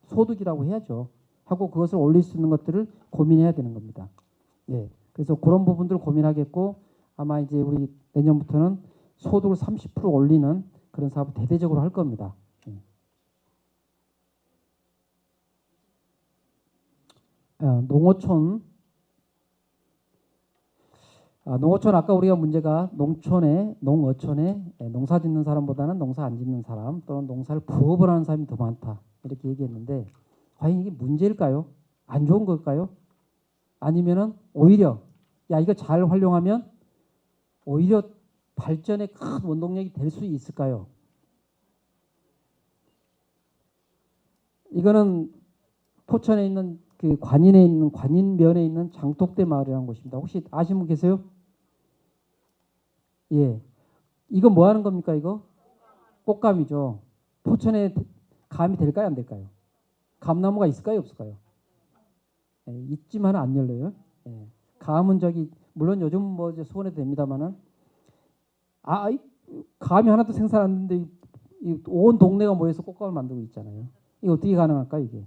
소득이라고 해야죠. 하고 그것을 올릴 수 있는 것들을 고민해야 되는 겁니다. 예. 그래서 그런 부분들을 고민하겠고, 아마 이제 우리 내년부터는 소득을 30% 올리는 그런 사업을 대대적으로 할 겁니다. 농어촌 아까 우리가 문제가 농어촌에 농사 짓는 사람보다는 농사 안 짓는 사람 또는 농사를 부업을 하는 사람이 더 많다 이렇게 얘기했는데, 과연 이게 문제일까요? 안 좋은 걸까요? 아니면은 오히려 이거 잘 활용하면 오히려 발전의 큰 원동력이 될 수 있을까요? 이거는 포천에 있는 그 관인면에 있는 장독대 마을이라는 곳입니다. 혹시 아시는 분 계세요? 예. 이거 뭐 하는 겁니까, 이거? 꽃감이죠. 포천에 감이 될까요, 안 될까요? 감나무가 있을까요, 없을까요? 예, 있지만 안 열려요. 예. 감은 물론 요즘 뭐 이제 수원에도 됩니다만은, 감이 하나도 생산 안 되는데 온 동네가 모여서 꽃감을 만들고 있잖아요. 이게 어떻게 가능할까, 이게?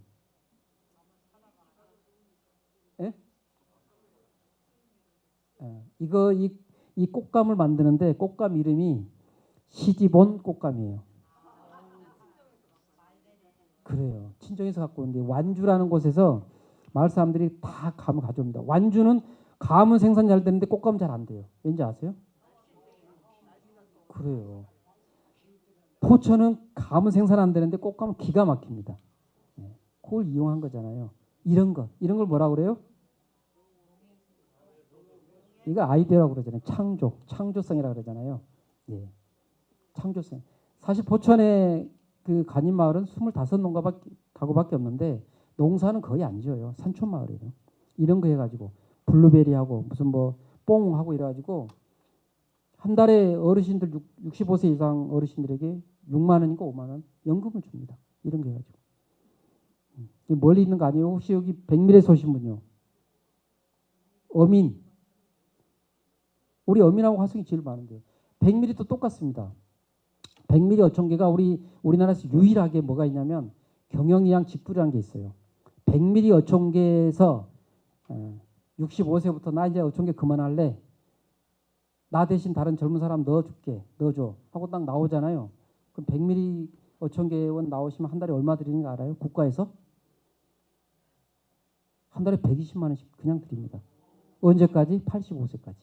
예? 이 꽃감을 만드는데 꽃감 이름이 시집온 꽃감이에요. 그래요. 친정에서 갖고 오는데 완주라는 곳에서 마을 사람들이 다 감을 가져옵니다. 완주는 감은 생산 잘 되는데 꽃감은 잘 안 돼요. 왠지 아세요? 그래요. 포천은 감은 생산 안 되는데 꽃감은 기가 막힙니다. 그걸 이용한 거잖아요. 이런 걸 뭐라고 그래요? 이거 아이디어라고 그러잖아요. 창조성이라고 그러잖아요. 예. 창조성. 사실 포천의 그 간인마을은 25가구밖에 없는데 농사는 거의 안 지어요. 산촌 마을이에요. 이런 거 해가지고 블루베리하고 무슨 뭐 뽕하고 이래가지고 한 달에 어르신들 65세 이상 어르신들에게 6만 원인가 5만 원 연금을 줍니다. 이런 거 해가지고. 멀리 있는 거 아니에요? 혹시 여기 백미래에서 오신 분요? 어민. 우리 어민하고 화성이 제일 많은데요. 백미리도 똑같습니다. 백미리 어촌계가 우리나라에서 유일하게 뭐가 있냐면 경영이양 직불이라는 게 있어요. 백미리 어촌계에서 65세부터 나 이제 어촌계 그만할래. 나 대신 다른 젊은 사람 넣어줘 하고 딱 나오잖아요. 그럼 백미리 어촌계원 나오시면 한 달에 얼마 드리는 거 알아요? 국가에서? 한 달에 120만 원씩 그냥 드립니다. 언제까지? 85세까지.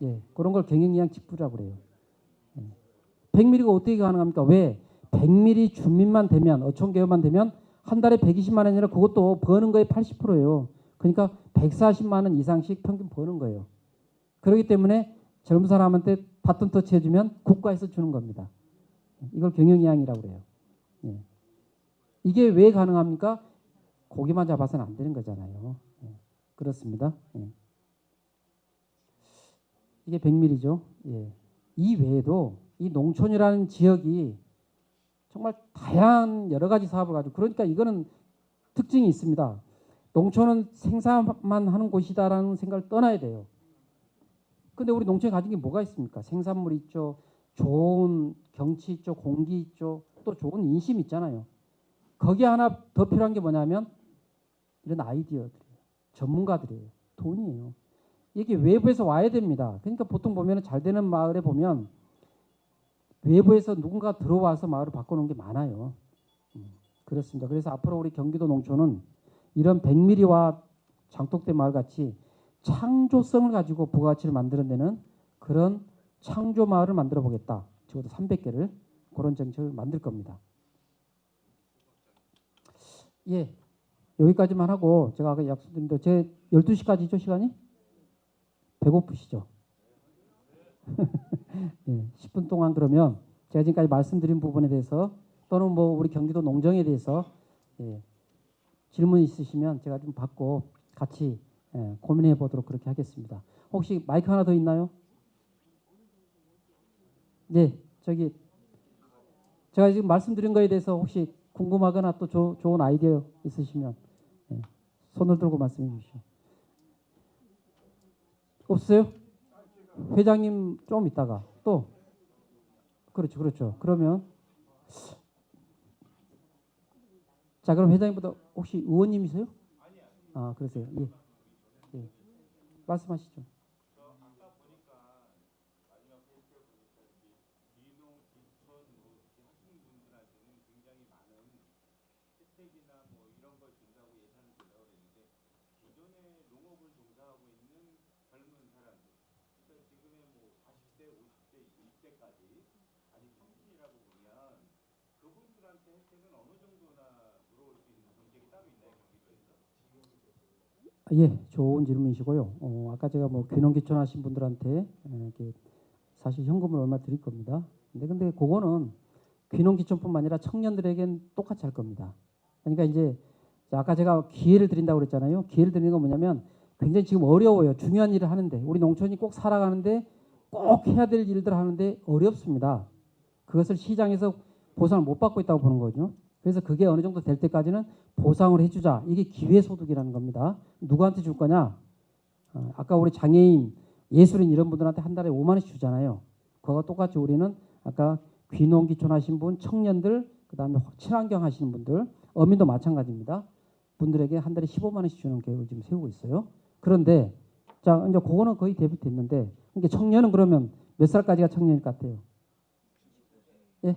예, 그런 걸 경영이양 직불이라고 그래요. 예. 백미리가 어떻게 가능합니까? 왜? 백미리 주민만 되면, 어촌계열만 되면 한 달에 120만 원이라 그것도 버는 거의 80%예요. 그러니까 140만 원 이상씩 평균 버는 거예요. 그렇기 때문에 젊은 사람한테 바톤 터치 해주면 국가에서 주는 겁니다. 이걸 경영이양이라고 그래요. 예. 이게 왜 가능합니까? 고기만 잡아서는 안 되는 거잖아요. 예. 그렇습니다. 예. 이게 백미리죠. 예. 이 외에도 이 농촌이라는 지역이 정말 다양한 여러 가지 사업을 가지고, 그러니까 이거는 특징이 있습니다. 농촌은 생산만 하는 곳이다라는 생각을 떠나야 돼요. 근데 우리 농촌에 가진 게 뭐가 있습니까? 생산물 있죠. 좋은 경치 있죠. 공기 있죠. 또 좋은 인심 있잖아요. 거기에 하나 더 필요한 게 뭐냐면 이런 아이디어들이에요. 전문가들이에요. 돈이에요. 이게 외부에서 와야 됩니다. 그러니까 보통 보면 잘 되는 마을에 보면 외부에서 누군가 들어와서 마을을 바꿔놓은 게 많아요. 그렇습니다. 그래서 앞으로 우리 경기도 농촌은 이런 백미리와 장독대 마을 같이 창조성을 가지고 부가가치를 만들어내는 그런 창조 마을을 만들어 보겠다. 적어도 300개를 그런 정책을 만들 겁니다. 예, 여기까지만 하고 제가 아까 약속드린 제 12시까지죠 시간이? 배고프시죠? 예, 10분 동안 그러면 제가 지금까지 말씀드린 부분에 대해서 또는 뭐 우리 경기도 농정에 대해서 예, 질문 있으시면 제가 좀 받고 같이 고민해 보도록 그렇게 하겠습니다. 혹시 마이크 하나 더 있나요? 네, 저기 제가 지금 말씀드린 거에 대해서 혹시 궁금하거나 또 좋은 아이디어 있으시면 손을 들고 말씀해 주시죠. 없어요? 회장님 좀 있다가 또 그렇죠. 그러면 자 그럼 회장님보다 혹시 의원님이세요? 아 그러세요. 예. 말씀하시죠. 예, 좋은 질문이시고요. 아까 제가 뭐 귀농귀촌하신 분들한테 이렇게 사실 현금을 얼마 드릴 겁니다. 근데 그거는 귀농귀촌뿐만 아니라 청년들에겐 똑같이 할 겁니다. 그러니까 이제 아까 제가 기회를 드린다고 그랬잖아요. 기회를 드리는 건 뭐냐면 굉장히 지금 어려워요. 중요한 일을 하는데 우리 농촌이 꼭 살아가는데 꼭 해야 될 일들 하는데 어렵습니다. 그것을 시장에서 보상을 못 받고 있다고 보는 거죠. 그래서 그게 어느 정도 될 때까지는 보상을 해주자. 이게 기회소득이라는 겁니다. 누구한테 줄 거냐? 아까 우리 장애인, 예술인 이런 분들한테 한 달에 5만 원씩 주잖아요. 그거와 똑같이 우리는 아까 귀농귀촌 하신 분, 청년들, 그다음에 친환경 하시는 분들, 어민도 마찬가지입니다. 분들에게 한 달에 15만 원씩 주는 계획을 지금 세우고 있어요. 그런데 자 이제 그거는 거의 대비됐는데 그러니까 청년은 그러면 몇 살까지가 청년일 것 같아요? 예?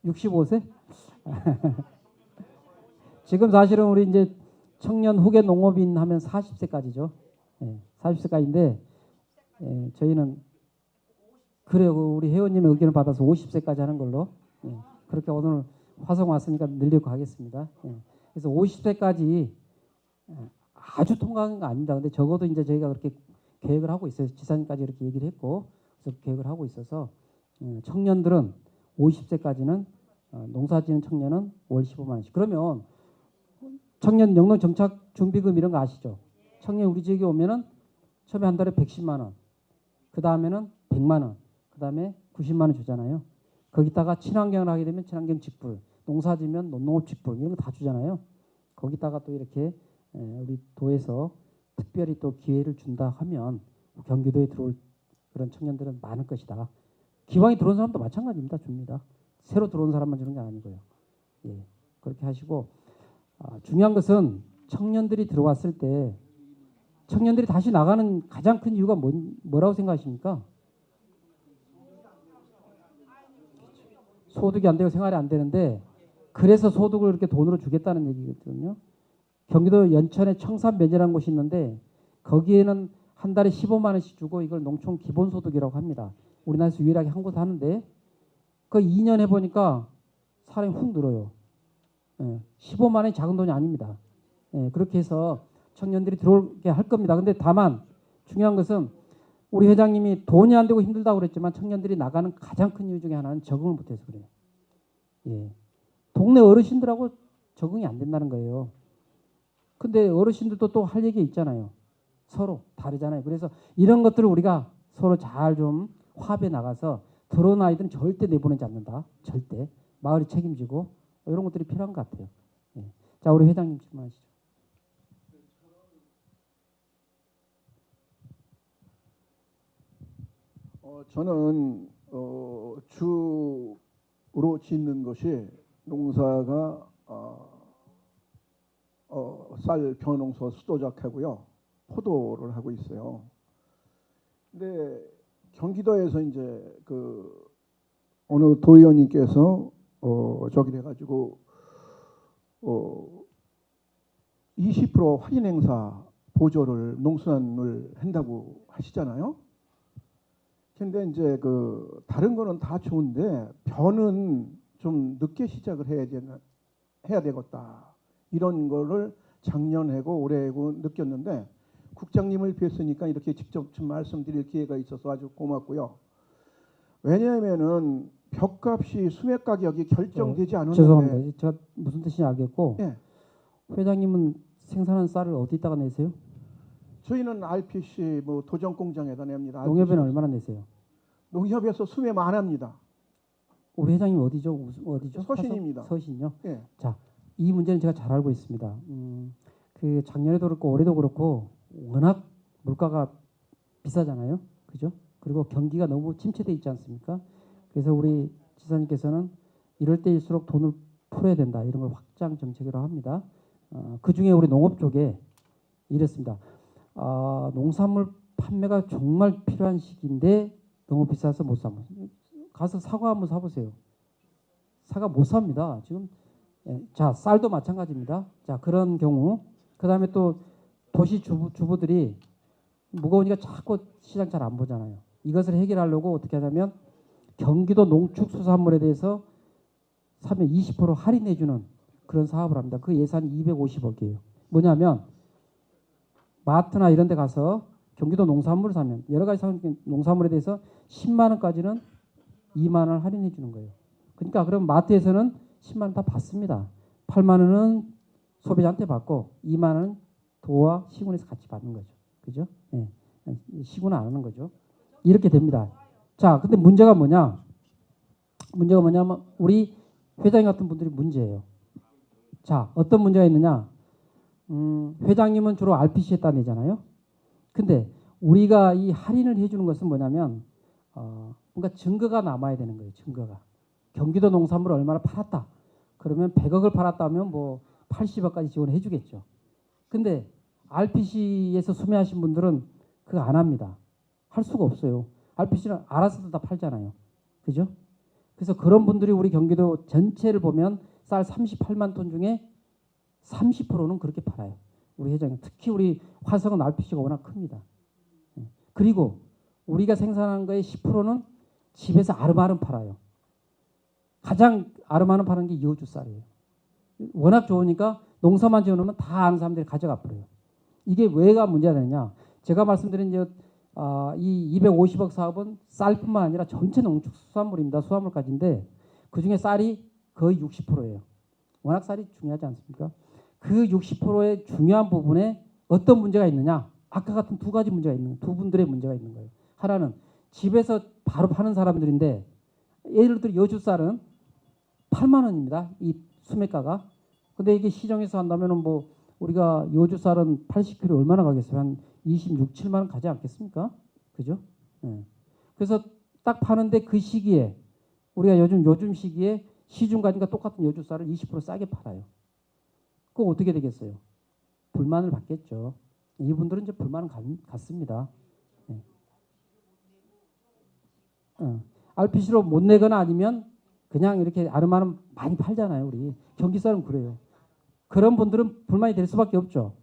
65세? 지금 사실은 우리 이제 청년 후계 농업인 하면 40세까지죠. 예, 40세까지인데 저희는 그래요. 우리 회원님의 의견을 받아서 50세까지 하는 걸로 그렇게 오늘 화성 왔으니까 늘리고 가겠습니다. 그래서 50세까지 아주 통과한 거 아닙니다. 근데 적어도 이제 저희가 그렇게 계획을 하고 있어요. 지사님까지 이렇게 얘기를 했고 그래서 계획을 하고 있어서 청년들은 50세까지는 농사지는 청년은 월 15만 원씩. 그러면 청년 영농 정착 준비금 이런 거 아시죠? 청년 우리 지역에 오면은 처음에 한 달에 110만 원, 그 다음에는 100만 원, 그 다음에 90만 원 주잖아요. 거기다가 친환경을 하게 되면 친환경 직불, 농사지면 농농업 직불 이런 거 다 주잖아요. 거기다가 또 이렇게 우리 도에서 특별히 또 기회를 준다 하면 경기도에 들어올 그런 청년들은 많을 것이다. 기왕에 들어온 사람도 마찬가지입니다. 줍니다. 새로 들어온 사람만 주는 게 아니고요. 예, 그렇게 하시고 중요한 것은 청년들이 들어왔을 때 청년들이 다시 나가는 가장 큰 이유가 뭐라고 생각하십니까? 소득이 안 되고 생활이 안 되는데 그래서 소득을 이렇게 돈으로 주겠다는 얘기거든요. 경기도 연천에 청산면이라는 곳이 있는데 거기에는 한 달에 15만 원씩 주고 이걸 농촌 기본소득이라고 합니다. 우리나라에서 유일하게 한 곳 하는데 그 2년 해보니까 사람이 훅 늘어요. 15만 원이 작은 돈이 아닙니다. 그렇게 해서 청년들이 들어오게 할 겁니다. 근데 다만 중요한 것은 우리 회장님이 돈이 안 되고 힘들다고 그랬지만 청년들이 나가는 가장 큰 이유 중에 하나는 적응을 못해서 그래요. 예. 동네 어르신들하고 적응이 안 된다는 거예요. 근데 어르신들도 또 할 얘기 있잖아요. 서로 다르잖아요. 그래서 이런 것들을 우리가 서로 잘 좀 화합해 나가서 들어온 아이들은 절대 내보내지 않는다. 절대. 마을이 책임지고 이런 것들이 필요한 것 같아요. 예. 자, 우리 회장님 질문하시죠. 저는 주로 짓는 것이 농사가 쌀, 벼농소, 수도작하고요. 포도를 하고 있어요. 근데 경기도에서 이제 그 어느 도의원님께서 저기 돼가지고 20% 할인 행사 보조를 농수산물 한다고 하시잖아요. 근데 이제 그 다른 거는 다 좋은데 변은 좀 늦게 시작을 해야 되겠다. 이런 거를 작년하고 올해하고 느꼈는데 국장님을 뵀으니까 이렇게 직접 좀 말씀드릴 기회가 있어서 아주 고맙고요. 왜냐하면은 벽값이 수매 가격이 결정되지 않았는데 죄송합니다. 제가 무슨 뜻인지 알겠고 예. 회장님은 생산한 쌀을 어디다가 내세요? 저희는 RPC 뭐 도전 공장에다 냅니다. 농협에는 얼마나 내세요? 농협에서 수매 많합니다. 우리 회장님 어디죠? 어디죠? 서신입니다. 서신요. 예. 자, 이 문제는 제가 잘 알고 있습니다. 그 작년에도 그렇고 올해도 그렇고 워낙 물가가 비싸잖아요. 그죠? 그리고 경기가 너무 침체돼 있지 않습니까? 그래서 우리 지사님께서는 이럴 때일수록 돈을 풀어야 된다. 이런 걸 확장 정책으로 합니다. 그 중에 우리 농업 쪽에 이랬습니다. 농산물 판매가 정말 필요한 시기인데 너무 비싸서 못 사면 가서 사과 한번 사보세요. 사과 못 삽니다. 지금 자 쌀도 마찬가지입니다. 자 그런 경우 그 다음에 또 도시 주부들이 무거우니까 자꾸 시장 잘 안 보잖아요. 이것을 해결하려고 어떻게 하냐면 경기도 농축수산물에 대해서 사면 20% 할인해주는 그런 사업을 합니다. 그 예산이 250억이에요. 뭐냐면 마트나 이런 데 가서 경기도 농산물을 사면 여러 가지 농산물에 대해서 10만 원까지는 2만 원 할인해 주는 거예요. 그러니까 그럼 마트에서는 10만 원 다 받습니다. 8만 원은 소비자한테 받고 2만 원은 도와 시군에서 같이 받는 거죠. 그죠? 예. 시군은 안 하는 거죠. 이렇게 됩니다. 자, 근데 문제가 뭐냐? 문제가 뭐냐면 우리 회장님 같은 분들이 문제예요. 자, 어떤 문제가 있느냐? 회장님은 주로 RPC에다 내잖아요. 근데 우리가 이 할인을 해주는 것은 뭐냐면 뭔가 증거가 남아야 되는 거예요. 증거가. 경기도 농산물을 얼마나 팔았다. 그러면 100억을 팔았다면 뭐 80억까지 지원해 주겠죠. 근데 RPC에서 수매하신 분들은 그거 안 합니다. 할 수가 없어요. RPC는 알아서도 다 팔잖아요. 그죠? 그래서 그런 분들이 우리 경기도 전체를 보면 쌀 38만 톤 중에 30%는 그렇게 팔아요. 우리 회장님. 특히 우리 화성은 RPC가 워낙 큽니다. 그리고 우리가 생산한 거의 10%는 집에서 아름아름 팔아요. 가장 아름아름 파는 게 여주 쌀이에요. 워낙 좋으니까 농사만 지어놓으면 다 아는 사람들이 가져가 버려요. 이게 왜가 문제가 되느냐. 제가 말씀드린 이 250억 사업은 쌀뿐만 아니라 전체 농축수산물입니다. 수산물까지인데 그중에 쌀이 거의 60%예요. 워낙 쌀이 중요하지 않습니까? 그 60%의 중요한 부분에 어떤 문제가 있느냐. 아까 같은 두 가지 문제가 있는 거예요. 두 분들의 문제가 있는 거예요. 하나는 집에서 바로 파는 사람들인데 예를 들어 여주 쌀은 8만 원입니다. 이 수매가가. 근데 이게 시중에서 한다면은 뭐 우리가 여주 쌀은 80kg 얼마나 가겠어요? 한 26, 7만 원 가지 않겠습니까? 그죠? 네. 그래서 딱 파는데 그 시기에 우리가 요즘 시기에 시중가니까 똑같은 여주 쌀을 20% 싸게 팔아요. 그거 어떻게 되겠어요? 불만을 받겠죠. 이분들은 이제 불만은 갖습니다. 네. RPC로 못 내거나 아니면 그냥 이렇게 아름아름 많이 팔잖아요. 우리 경기 쌀은 그래요. 그런 분들은 불만이 될 수밖에 없죠.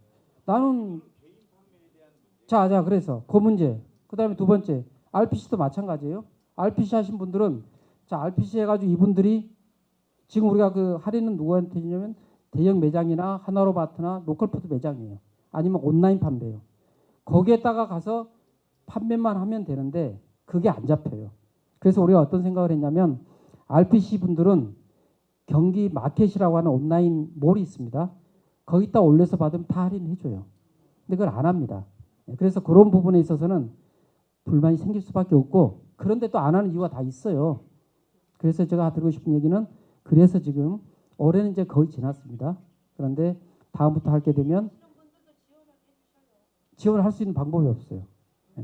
나는 자 그래서 그 문제. 그다음에 두 번째 RPC도 마찬가지예요. RPC 하신 분들은 자 RPC 해가지고 이분들이 지금 우리가 그 할인은 누구한테 주냐면 대형 매장이나 하나로마트나 로컬푸드 매장이에요. 아니면 온라인 판매예요. 거기에다가 가서 판매만 하면 되는데 그게 안 잡혀요. 그래서 우리가 어떤 생각을 했냐면 RPC 분들은 경기 마켓이라고 하는 온라인 몰이 있습니다. 거기다 올려서 받으면 다 할인해줘요. 근데 그걸 안 합니다. 그래서 그런 부분에 있어서는 불만이 생길 수밖에 없고 그런데 또 안 하는 이유가 다 있어요. 그래서 제가 드리고 싶은 얘기는 그래서 지금 올해는 이제 거의 지났습니다. 그런데 다음부터 하게 되면 지원을 할 수 있는 방법이 없어요.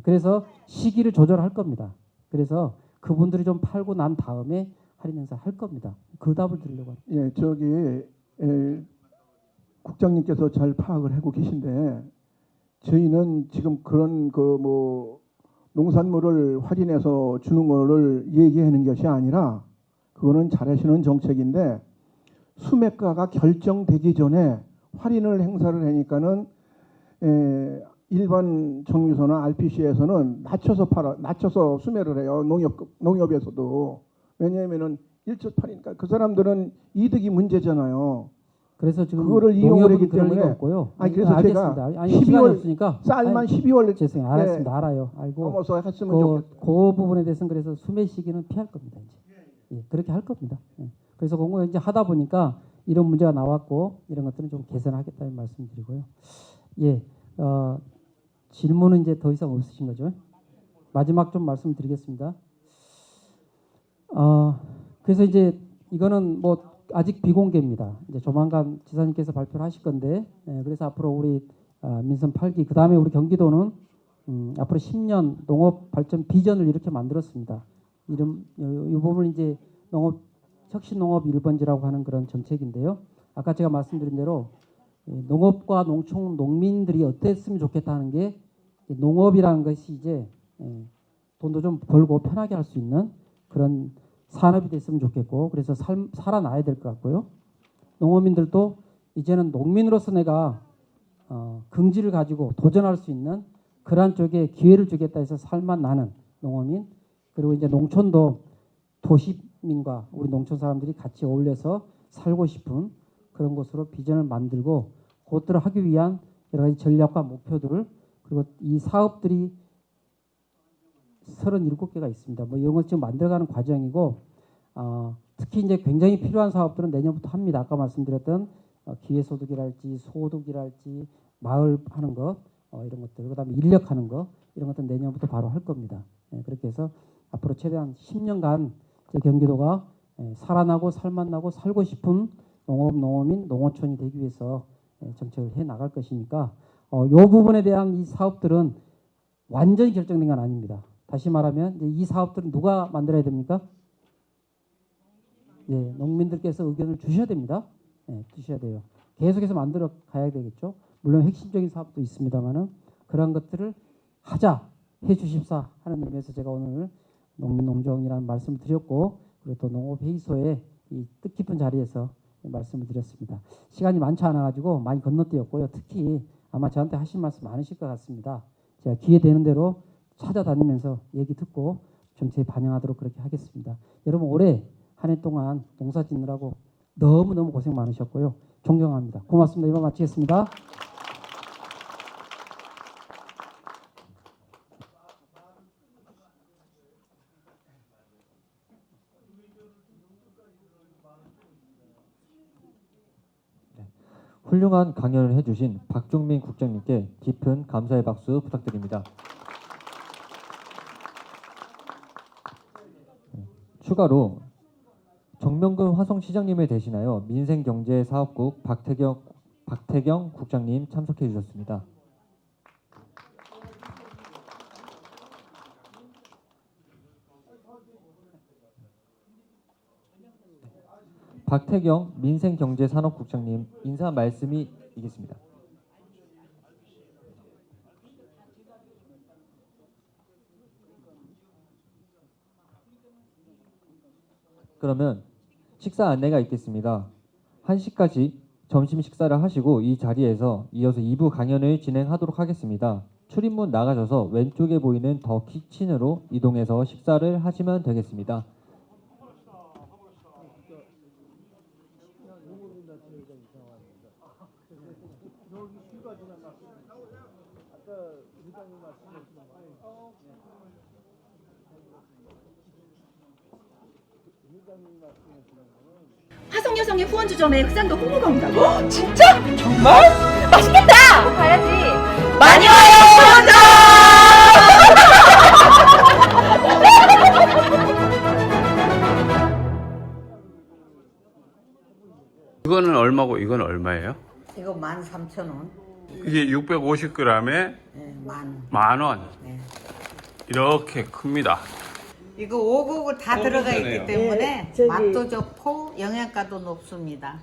그래서 시기를 조절할 겁니다. 그래서 그분들이 좀 팔고 난 다음에 할인 행사 할 겁니다. 그 답을 드리려고 합니다. 예, 국장님께서 잘 파악을 하고 계신데 저희는 지금 그런 농산물을 할인해서 주는 거를 얘기하는 것이 아니라 그거는 잘하시는 정책인데 수매가가 결정되기 전에 할인을 행사를 하니까는 일반 정유소나 RPC에서는 낮춰서 수매를 해요. 농협에서도. 왜냐하면은 1.8이니까 그 사람들은 이득이 문제잖아요. 그래서 지금 그거를 이용을 농협은 하기 그럴 리가 때문에 없고요. 아니 그래서 알겠습니다. 제가 아니, 시간이 12월 없으니까 쌀만 아니, 12월 죄송해요. 알았습니다. 알아요. 알고 넘어서 했으면 그 좋겠어요. 부분에 대해서는 그래서 수매 시기는 피할 겁니다. 이제 예, 그렇게 할 겁니다. 예. 그래서 그거 이제 하다 보니까 이런 문제가 나왔고 이런 것들은 좀 개선하겠다는 말씀드리고요. 예, 질문은 이제 더 이상 없으신 거죠? 마지막 좀 말씀드리겠습니다. 그래서 이제 이거는 뭐 아직 비공개입니다. 이제 조만간 지사님께서 발표를 하실 건데, 그래서 앞으로 우리 민선 8기, 그 다음에 우리 경기도는 앞으로 10년 농업 발전 비전을 이렇게 만들었습니다. 이 부분은 이제 혁신 농업 1번지라고 하는 그런 정책인데요. 아까 제가 말씀드린 대로 농업과 농촌 농민들이 어땠으면 좋겠다는 게 농업이라는 것이 이제 돈도 좀 벌고 편하게 할 수 있는 그런 산업이 됐으면 좋겠고, 그래서 살아나야 될 것 같고요. 농어민들도 이제는 농민으로서 내가 긍지를 가지고 도전할 수 있는 그러한 쪽에 기회를 주겠다 해서 살만 나는 농어민, 그리고 이제 농촌도 도시민과 우리 농촌 사람들이 같이 어울려서 살고 싶은 그런 곳으로 비전을 만들고 그것들을 하기 위한 여러 가지 전략과 목표들을, 그리고 이 사업들이 37개가 있습니다. 뭐 이런 걸 지금 만들어가는 과정이고, 특히 이제 굉장히 필요한 사업들은 내년부터 합니다. 아까 말씀드렸던 기회소득이랄지 소득이랄지 마을 하는 것, 이런 것들, 그다음에 인력하는 거, 이런 것들은 내년부터 바로 할 겁니다. 그렇게 해서 앞으로 최대한 10년간 제 경기도가 살아나고 살만나고 살고 싶은 농업, 농어민, 농어촌이 되기 위해서 정책을 해 나갈 것이니까 이 부분에 대한 이 사업들은 완전히 결정된 건 아닙니다. 다시 말하면 이제 이 사업들은 누가 만들어야 됩니까? 예, 농민들께서 의견을 주셔야 됩니다. 주셔야 돼요. 계속해서 만들어 가야 되겠죠. 물론 핵심적인 사업도 있습니다만은 그런 것들을 하자, 해 주십사 하는 의미에서 제가 오늘 농민농정이라는 말씀을 드렸고, 그리고 또 농업회의소의 이 뜻깊은 자리에서 말씀을 드렸습니다. 시간이 많지 않아 가지고 많이 건너뛰었고요. 특히 아마 저한테 하실 말씀 많으실 것 같습니다. 제가 기회 되는 대로 찾아다니면서 얘기 듣고 정책에 반영하도록 그렇게 하겠습니다. 여러분 올해 한 해 동안 농사 짓느라고 너무너무 고생 많으셨고요. 존경합니다. 고맙습니다. 이만 마치겠습니다. 훌륭한 강연을 해주신 박종민 국장님께 깊은 감사의 박수 부탁드립니다. 추가로 정명근 화성시장님을 대신하여 민생경제사업국 박태경 국장님 참석해 주셨습니다. 박태경 민생경제산업국장님 인사 말씀이 있겠습니다. 그러면 식사 안내가 있겠습니다. 1시까지 점심 식사를 하시고 이 자리에서 이어서 2부 강연을 진행하도록 하겠습니다. 출입문 나가셔서 왼쪽에 보이는 더 키친으로 이동해서 식사를 하시면 되겠습니다. 화성여성의 후원주점에 흑산도 홍보가 온다고? 진짜? 정말? 맛있겠다! 꼭 가야지. 많이 와요! 이거는 얼마고 이건 얼마예요? 이거 13,000원. 이게 650g에 네, 10,000원. 네. 이렇게 큽니다. 이거 오곡을 다 들어가 있기 괜찮네요. 때문에 저기- 맛도 좋고 영양가도 높습니다.